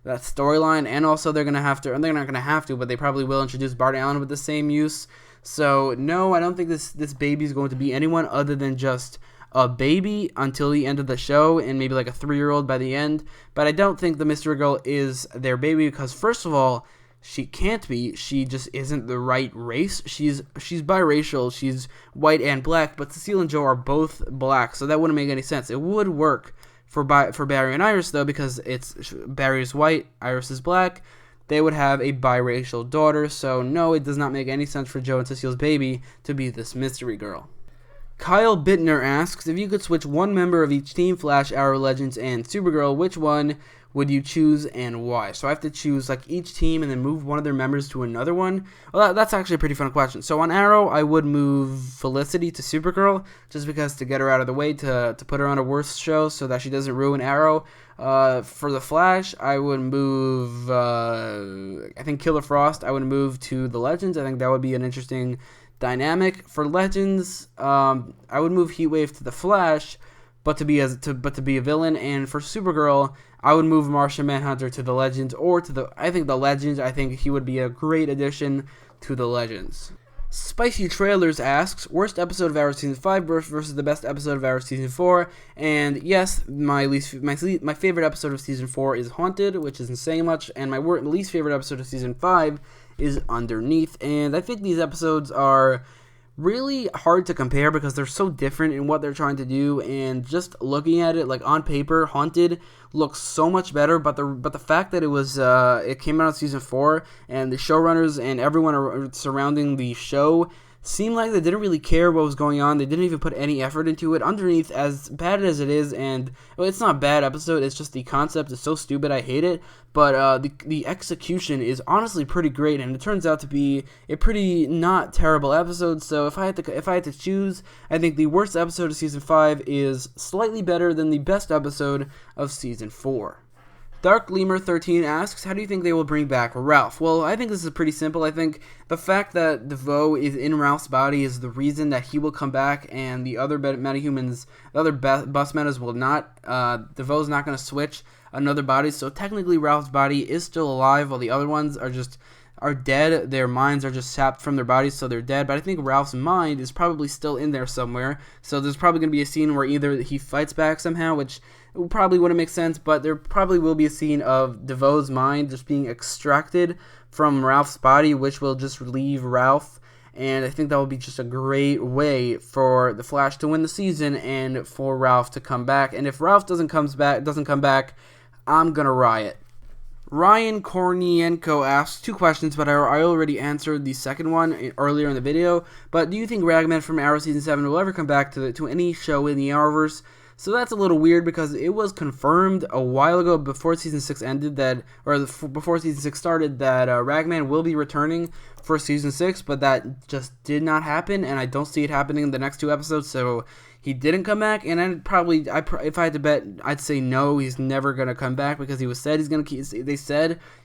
storyline, and also they're not gonna have to, but they probably will introduce Bart Allen with the same use. So no, I don't think this baby is going to be anyone other than just a baby until the end of the show, and maybe like a 3-year-old by the end. But I don't think the Mystery Girl is their baby because, first of all, she can't be. She just isn't the right race. She's biracial. She's white and black, but Cecile and Joe are both black, so that wouldn't make any sense. It would work for Barry and Iris, though, because Barry is white, Iris is black. They would have a biracial daughter, so no, it does not make any sense for Joe and Cecile's baby to be this Mystery Girl. Kyle Bittner asks, if you could switch one member of each team, Flash, Arrow, Legends, and Supergirl, which one would you choose and why? So I have to choose like each team and then move one of their members to another one. Well, that's actually a pretty fun question. So on Arrow, I would move Felicity to Supergirl just because to get her out of the way, to put her on a worse show so that she doesn't ruin Arrow. For the Flash, I would move, I think Killer Frost, I would move to the Legends. I think that would be an interesting dynamic. For Legends, I would move Heatwave to the Flash, but to be a villain. And for Supergirl, I would move Martian Manhunter to the Legends, or to the Legends. I think he would be a great addition to the Legends. Spicy Trailers asks, worst episode of Arrow Season 5 versus the best episode of Arrow Season 4. And yes, my favorite episode of Season 4 is Haunted, which isn't saying much, and my least favorite episode of Season 5 is Underneath. And I think these episodes are really hard to compare because they're so different in what they're trying to do, and just looking at it, like on paper, Haunted looks so much better, but the fact that it came out in Season 4 and the showrunners and everyone surrounding the show seemed like they didn't really care what was going on. They didn't even put any effort into it. Underneath, as bad as it is, and well, it's not a bad episode, it's just the concept is so stupid I hate it, but the execution is honestly pretty great, and it turns out to be a pretty not terrible episode. So if I had to choose, I think the worst episode of Season 5 is slightly better than the best episode of Season 4. Dark Lemur 13 asks, how do you think they will bring back Ralph? Well, I think this is pretty simple. I think the fact that DeVoe is in Ralph's body is the reason that he will come back, and the other metahumans, the other bus metas will not. DeVoe's not going to switch another body, so technically Ralph's body is still alive, while the other ones are dead. Their minds are just sapped from their bodies, so they're dead. But I think Ralph's mind is probably still in there somewhere. So there's probably going to be a scene where either he fights back somehow, which probably wouldn't make sense, but there probably will be a scene of DeVoe's mind just being extracted from Ralph's body, which will just relieve Ralph. And I think that will be just a great way for the Flash to win the season and for Ralph to come back. And if Ralph doesn't come back, I'm gonna riot. Ryan Kornienko asks 2 questions, but I already answered the second one earlier in the video. But do you think Ragman from Arrow Season 7 will ever come back to any show in the Arrowverse? So that's a little weird because it was confirmed a while ago before Season 6 ended before Season 6 started that Ragman will be returning for Season 6, but that just did not happen, and I don't see it happening in the next 2 episodes, so he didn't come back, and if I had to bet, I'd say no, he's never going to come back because they said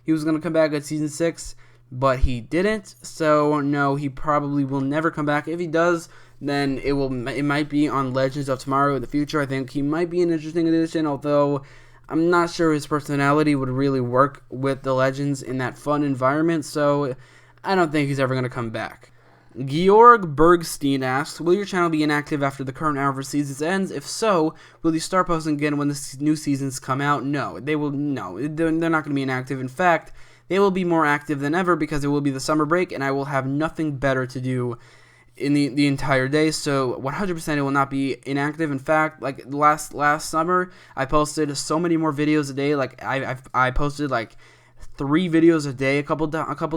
he was going to come back at Season 6, but he didn't, so no, he probably will never come back. If he does, then it might be on Legends of Tomorrow in the future. I think he might be an interesting addition, although I'm not sure his personality would really work with the Legends in that fun environment, so I don't think he's ever going to come back. Georg Bergstein asks, will your channel be inactive after the current Arrowverse season ends? If so, will you start posting again when the new seasons come out? No, they're not going to be inactive. In fact, they will be more active than ever because it will be the summer break and I will have nothing better to do in the entire day, so 100% it will not be inactive. In fact, like last summer, I posted so many more videos a day. Like I posted like 3 videos a day a couple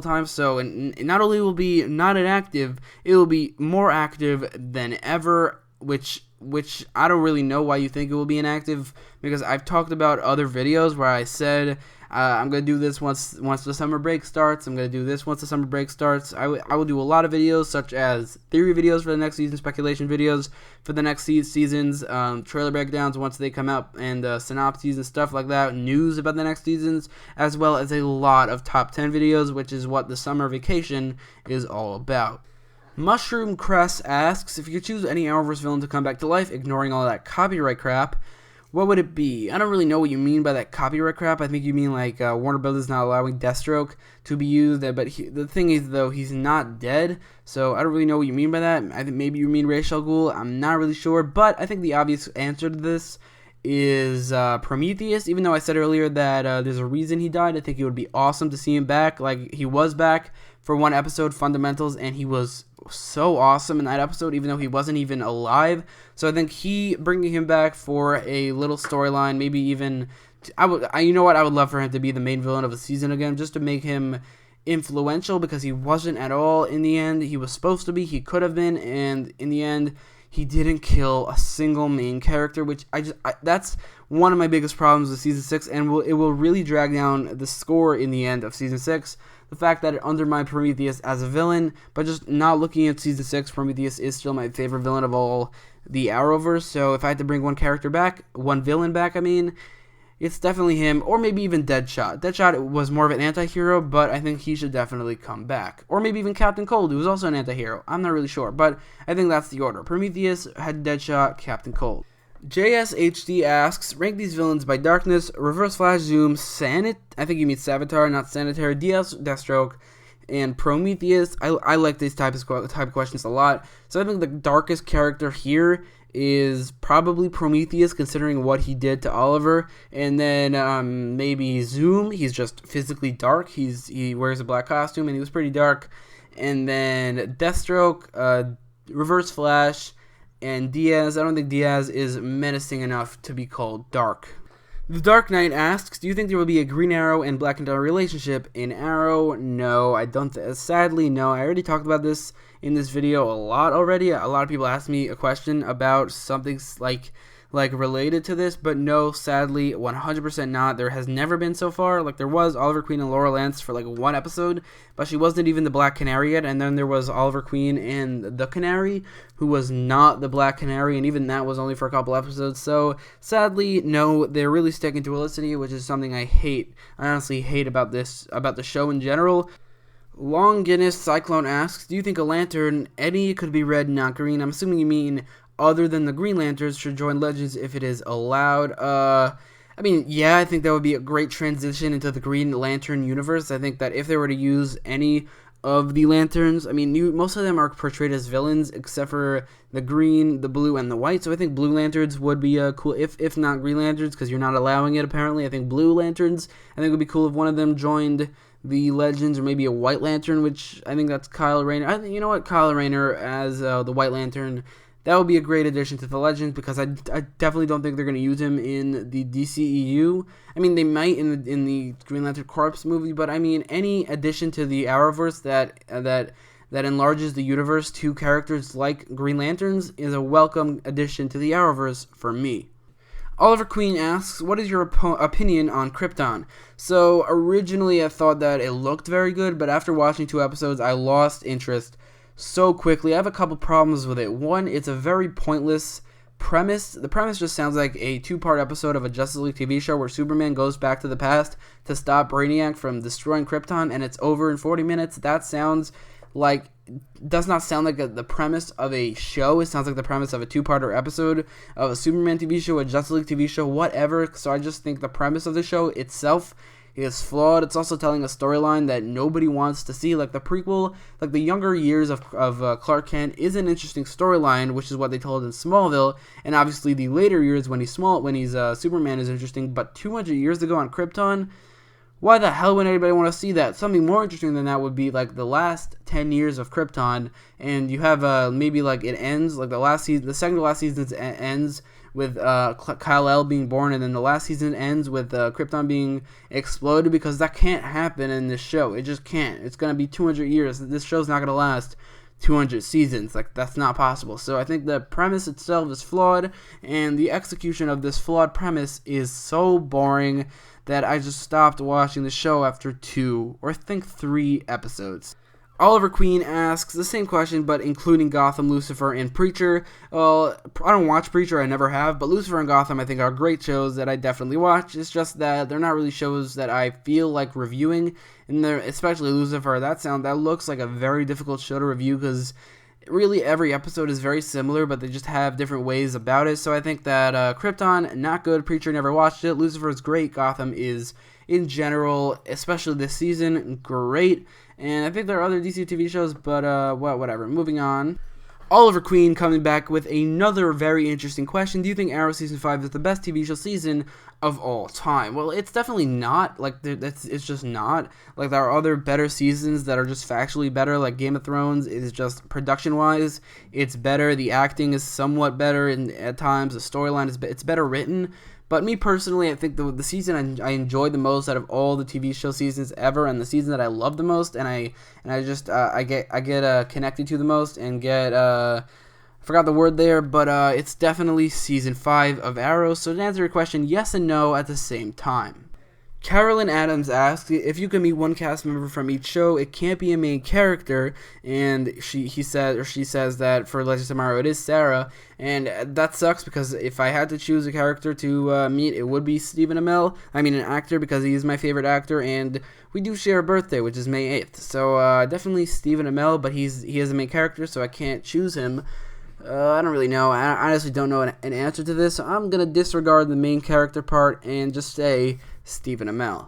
times, so and not only will be not inactive, it will be more active than ever, which I don't really know why you think it will be inactive, because I've talked about other videos where I said I'm going to do this once the summer break starts. I'm going to do this once the summer break starts. I will do a lot of videos, such as theory videos for the next season, speculation videos for the next seasons, trailer breakdowns once they come out, and synopses and stuff like that, news about the next seasons, as well as a lot of top 10 videos, which is what the summer vacation is all about. Mushroom Cress asks, if you could choose any Arrowverse villain to come back to life, ignoring all that copyright crap, what would it be? I don't really know what you mean by that copyright crap. I think you mean like Warner Brothers not allowing Deathstroke to be used. But the thing is, though, he's not dead, so I don't really know what you mean by that. I think maybe you mean Ra's al Ghul. I'm not really sure, but I think the obvious answer to this is Prometheus. Even though I said earlier that there's a reason he died, I think it would be awesome to see him back. Like, he was back for one episode, Fundamentals, and he was so awesome in that episode, even though he wasn't even alive. So I think bringing him back for a little storyline, maybe even, I would love for him to be the main villain of the season again, just to make him influential, because he wasn't at all in the end. He was supposed to be, he could have been, and in the end, he didn't kill a single main character, which that's one of my biggest problems with Season 6, and it will really drag down the score in the end of Season 6. The fact that it undermined Prometheus as a villain, but just not looking at Season 6, Prometheus is still my favorite villain of all the Arrowverse, so if I had to bring one villain back, it's definitely him, or maybe even Deadshot. Deadshot was more of an anti-hero, but I think he should definitely come back. Or maybe even Captain Cold, who was also an anti-hero. I'm not really sure, but I think that's the order. Prometheus, had Deadshot, Captain Cold. JSHD asks, rank these villains by darkness, Reverse Flash Zoom, I think you mean Savitar, not Sanitary, Diaz, Deathstroke, and Prometheus. I like these type of questions a lot. So I think the darkest character here is probably Prometheus, considering what he did to Oliver. And then maybe Zoom, he's just physically dark. He wears a black costume, and he was pretty dark. And then Deathstroke, Reverse Flash, and Diaz. I don't think Diaz is menacing enough to be called dark. The Dark Knight asks, do you think there will be a Green Arrow and Blackened relationship in Arrow? No, I don't. Sadly, no. I already talked about this in this video a lot already. A lot of people asked me a question about something like related to this, but no, sadly, 100% not. There has never been so far. Like, there was Oliver Queen and Laurel Lance for like one episode, but she wasn't even the Black Canary yet, and then there was Oliver Queen and the Canary, who was not the Black Canary, and even that was only for a couple episodes. So sadly, no, they're really sticking to Felicity, which is something I hate. I honestly hate about the show in general. Long Guinness Cyclone asks, do you think a lantern, any, could be red, not green? I'm assuming you mean other than the Green Lanterns should join Legends if it is allowed. Yeah, I think that would be a great transition into the Green Lantern universe. I think that if they were to use any of the Lanterns, most of them are portrayed as villains, except for the green, the blue, and the white. So I think Blue Lanterns would be cool, if not Green Lanterns, because you're not allowing it apparently. I think Blue Lanterns, I think it would be cool if one of them joined the Legends, or maybe a White Lantern, which I think that's Kyle Rayner. You know what, Kyle Rayner as the White Lantern, that would be a great addition to the Legends, because I definitely don't think they're going to use him in the DCEU. I mean, they might in the Green Lantern Corps movie, but I mean, any addition to the Arrowverse that enlarges the universe to characters like Green Lanterns is a welcome addition to the Arrowverse for me. Oliver Queen asks, what is your opinion on Krypton? So, originally I thought that it looked very good, but after watching 2 episodes, I lost interest so quickly. I have a couple problems with it. One, it's a very pointless premise. The premise just sounds like a 2-part episode of a Justice League TV show where Superman goes back to the past to stop Brainiac from destroying Krypton, and it's over in 40 minutes. That does not sound like the premise of a show. It sounds like the premise of a 2-parter episode of a Superman TV show, a Justice League TV show, whatever. So I just think the premise of the show itself is flawed. It's also telling a storyline that nobody wants to see. Like the prequel, like the younger years of Clark Kent is an interesting storyline, which is what they told in Smallville. And obviously the later years when he's Superman is interesting. But 200 years ago on Krypton, why the hell would anybody want to see that? Something more interesting than that would be like the last 10 years of Krypton, and you have maybe like it ends, like the second to last season ends with Kal-El being born, and then the last season ends with Krypton being exploded, because that can't happen in this show. It just can't. It's going to be 200 years. This show's not going to last 200 seasons. Like, that's not possible. So I think the premise itself is flawed, and the execution of this flawed premise is so boring that I just stopped watching the show after 2 or I think 3 episodes. Oliver Queen asks the same question, but including Gotham, Lucifer, and Preacher. Well, I don't watch Preacher, I never have, but Lucifer and Gotham I think are great shows that I definitely watch. It's just that they're not really shows that I feel like reviewing, and especially Lucifer. That looks like a very difficult show to review, because really every episode is very similar, but they just have different ways about it. So I think that Krypton, not good. Preacher, never watched it. Lucifer is great. Gotham is, in general, especially this season, great. And I think there are other DC TV shows, but whatever. Moving on. Oliver Queen coming back with another very interesting question. Do you think Arrow Season 5 is the best TV show season of all time? Well, it's definitely not. Like, it's just not. Like, there are other better seasons that are just factually better. Like, Game of Thrones is just, production-wise, it's better. The acting is somewhat better, and at times the storyline it's better written. But me personally, I think the season I enjoyed the most out of all the TV show seasons ever, and the season that I love the most, and I get connected to the most, and forgot the word there, but it's definitely season 5 of Arrow. So to answer your question, yes and no at the same time. Carolyn Adams asks, if you can meet one cast member from each show, it can't be a main character, and she says that for Legends of Tomorrow it is Sarah, and that sucks, because if I had to choose a character to meet, it would be Stephen Amell. I mean an actor, because he is my favorite actor, and we do share a birthday, which is May 8th, so definitely Stephen Amell, but he is a main character, so I can't choose him. I don't really know. I honestly don't know an answer to this, so I'm going to disregard the main character part and just say Stephen Amell.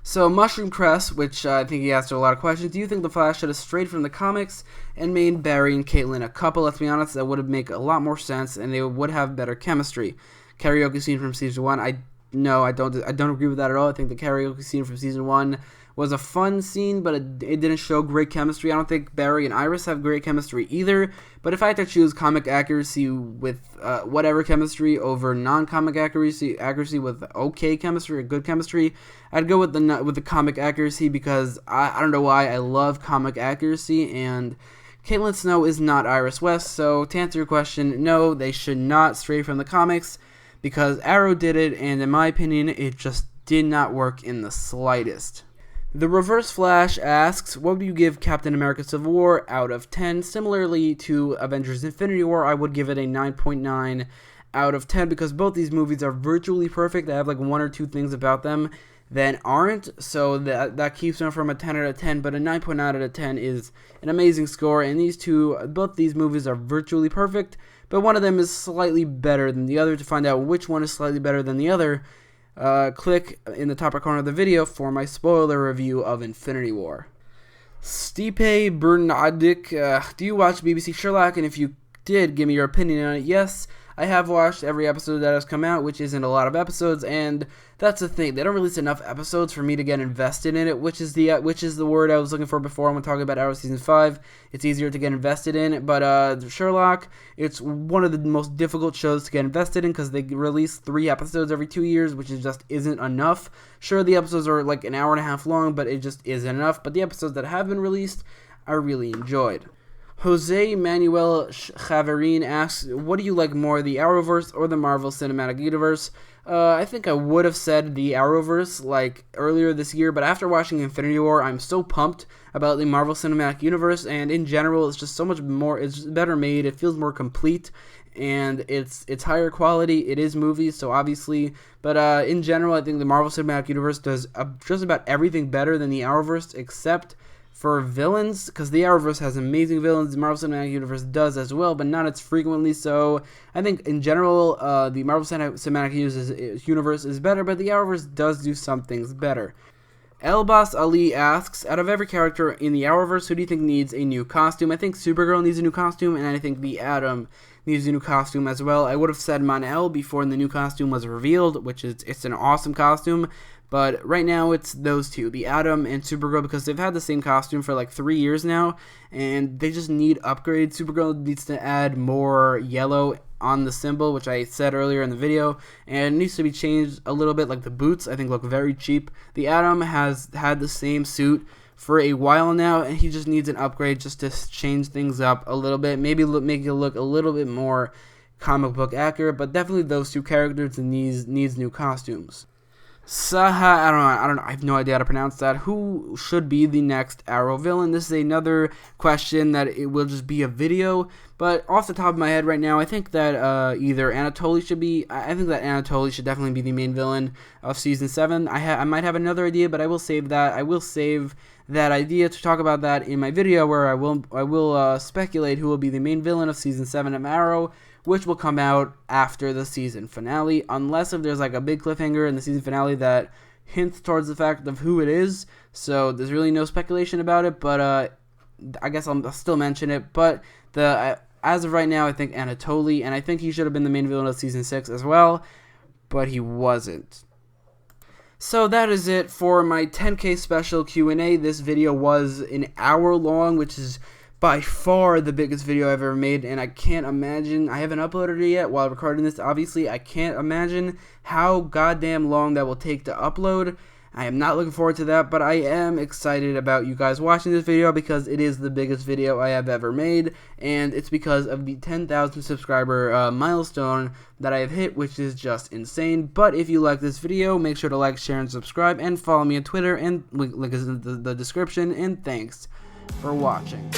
So, Mushroom Crest, which I think he asked a lot of questions. Do you think The Flash should have strayed from the comics and made Barry and Caitlin a couple? Let's be honest, that would make a lot more sense, and they would have better chemistry. Karaoke scene from season 1, I don't agree with that at all. I think the karaoke scene from season 1 was a fun scene, but it didn't show great chemistry. I don't think Barry and Iris have great chemistry either. But if I had to choose comic accuracy with whatever chemistry over non-comic accuracy with okay chemistry or good chemistry, I'd go with the comic accuracy, because I don't know why, I love comic accuracy, and Caitlin Snow is not Iris West. So to answer your question, no, they should not stray from the comics, because Arrow did it, and in my opinion, it just did not work in the slightest. The Reverse Flash asks, what would you give Captain America Civil War out of 10? Similarly to Avengers Infinity War, I would give it a 9.9 out of 10, because both these movies are virtually perfect. They have like 1 or 2 things about them that aren't, so that keeps them from a 10 out of 10, but a 9.9 out of 10 is an amazing score, and both these movies are virtually perfect, but one of them is slightly better than the other. To find out which one is slightly better than the other, click in the top right corner of the video for my spoiler review of Infinity War. Stipe Bernadic, do you watch BBC Sherlock? And if you did, give me your opinion on it. Yes, I have watched every episode that has come out, which isn't a lot of episodes, and that's the thing. They don't release enough episodes for me to get invested in it, which is the word I was looking for before when talking about Arrow Season 5. It's easier to get invested in, but Sherlock, it's one of the most difficult shows to get invested in because they release 3 episodes every 2 years, which just isn't enough. Sure, the episodes are like an hour and a half long, but it just isn't enough. But the episodes that have been released, I really enjoyed. Jose Manuel Chavarine asks, what do you like more, the Arrowverse or the Marvel Cinematic Universe? I think I would have said the Arrowverse like earlier this year, but after watching Infinity War, I'm so pumped about the Marvel Cinematic Universe, and in general, it's just so much more, it's better made, it feels more complete, and it's higher quality. It is movies, so obviously, but in general, I think the Marvel Cinematic Universe does just about everything better than the Arrowverse, except for villains, because the Arrowverse has amazing villains. The Marvel Cinematic Universe does as well, but not as frequently. So I think in general, the Marvel Cinematic Universe is better, but the Arrowverse does do some things better. Elbas Ali asks, out of every character in the Arrowverse, who do you think needs a new costume? I think Supergirl needs a new costume, and I think the Atom needs a new costume as well. I would have said Mon-El before the new costume was revealed, which is it's an awesome costume. But right now it's those two, the Atom and Supergirl, because they've had the same costume for like 3 years now, and they just need upgrades. Supergirl needs to add more yellow on the symbol, which I said earlier in the video, and it needs to be changed a little bit. Like the boots, I think, look very cheap. The Atom has had the same suit for a while now, and he just needs an upgrade just to change things up a little bit, maybe make it look a little bit more comic book accurate, but definitely those two characters needs new costumes. Saha, I don't know, I have no idea how to pronounce that. Who should be the next Arrow villain? This is another question that it will just be a video, but off the top of my head right now, I think that either Anatoly should be, I think that Anatoly should definitely be the main villain of Season 7. I might have another idea, but I will save that. I will save that idea to talk about that in my video, where I will speculate who will be the main villain of Season 7 of Arrow, which will come out after the season finale, unless if there's like a big cliffhanger in the season finale that hints towards the fact of who it is. So there's really no speculation about it, but I guess I'll still mention it. But as of right now, I think Anatoly, and I think he should have been the main villain of season 6 as well, but he wasn't. So that is it for my 10K special Q&A. This video was an hour long, which is by far the biggest video I've ever made, and I can't imagine, I haven't uploaded it yet while recording this, obviously. I can't imagine how goddamn long that will take to upload. I am not looking forward to that, but I am excited about you guys watching this video because it is the biggest video I have ever made, and it's because of the 10,000 subscriber milestone that I have hit, which is just insane. But if you like this video, make sure to like, share, and subscribe, and follow me on Twitter, and link is in the description, and thanks for watching.